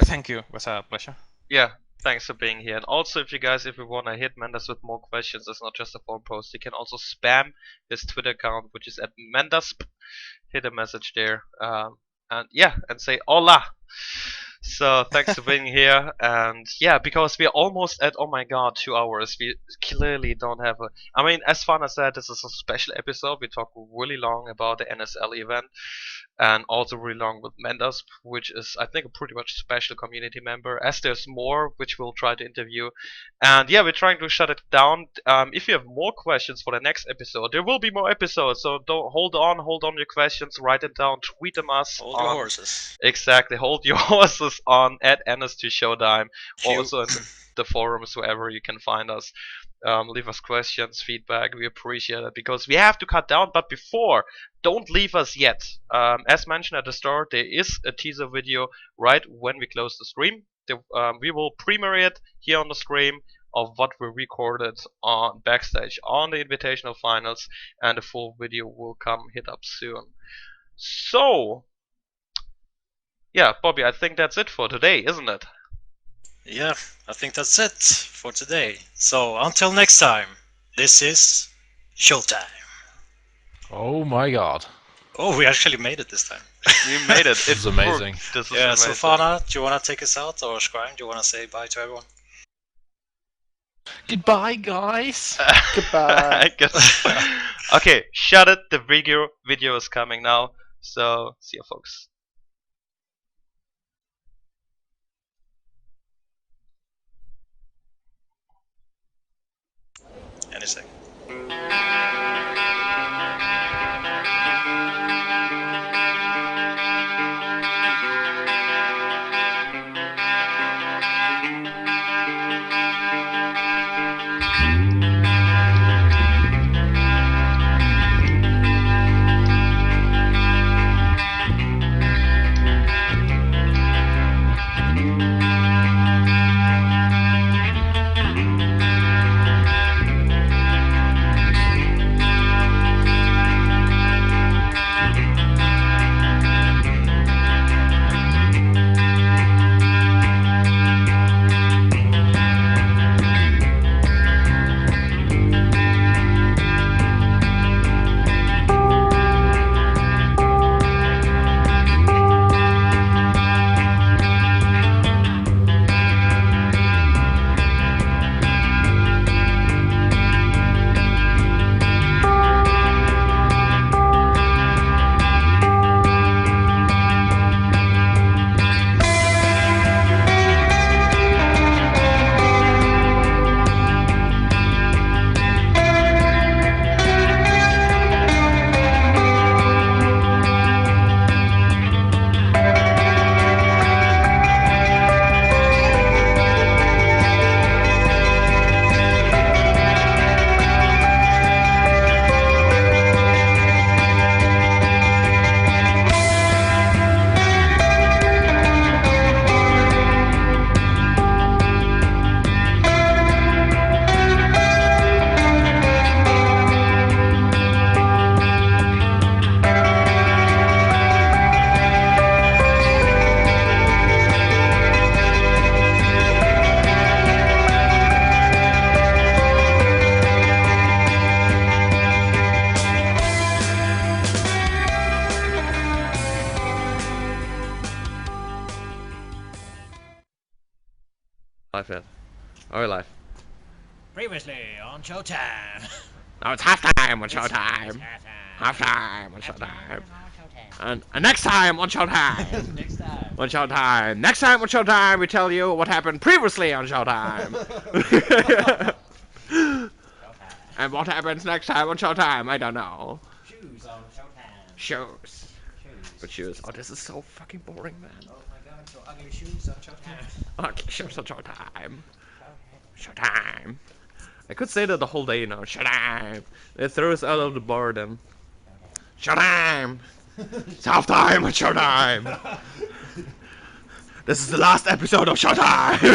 Thank you. It was a pleasure. Yeah, thanks for being here. And also, if you want to hit Mendasp with more questions, it's not just a forum post. You can also spam his Twitter account, which is at Mendasp. Hit a message there, and say hola. So thanks for being here, and yeah, because we're almost at 2 hours, we clearly don't have a. I mean, as Fana said, this is a special episode. We talk really long about the NSL event, and also really long with Mendasp, which is I think a pretty much special community member, as there's more which we'll try to interview. And yeah, we're trying to shut it down. If you have more questions for the next episode, there will be more episodes, so don't hold on your questions, write it down, tweet them us. Hold your horses. Exactly, hold your horses on at NS2 SHOWTIME, Phew. also in the forums, wherever you can find us. Leave us questions, feedback, we appreciate it, because we have to cut down. But before, don't leave us yet. As mentioned at the start, there is a teaser video right when we close the stream. We will premiere it here on the stream of what we recorded on Backstage on the Invitational Finals, and the full video will come hit up soon. So, yeah, Bobby, I think that's it for today, isn't it? Yeah, I think that's it for today. So until next time, this is Showtime. Oh my god. Oh, we actually made it this time. You made it. This is amazing. This is Yeah, amazing. so Fana, do you want to take us out, or Scrajm, do you want to say bye to everyone? Goodbye, guys. Goodbye. I guess. Okay, shut it. The video is coming now. So, see you, folks. Any second. Live yet? Are we live? Previously on Showtime. Now it's halftime on Showtime. Halftime on Showtime. And next time on Showtime. Next time. On Showtime. Next time on Showtime, we tell you what happened previously on Showtime. And what happens next time on Showtime, I don't know. Shoes on Showtime. Shoes. But shoes. Oh, this is so fucking boring, man. Oh my god, so ugly shoes on Showtime. Okay, shows on Showtime. Showtime. I could say that the whole day now. Showtime. It throws out of the boredom. Showtime. It's halftime on Showtime. This is the last episode of Showtime.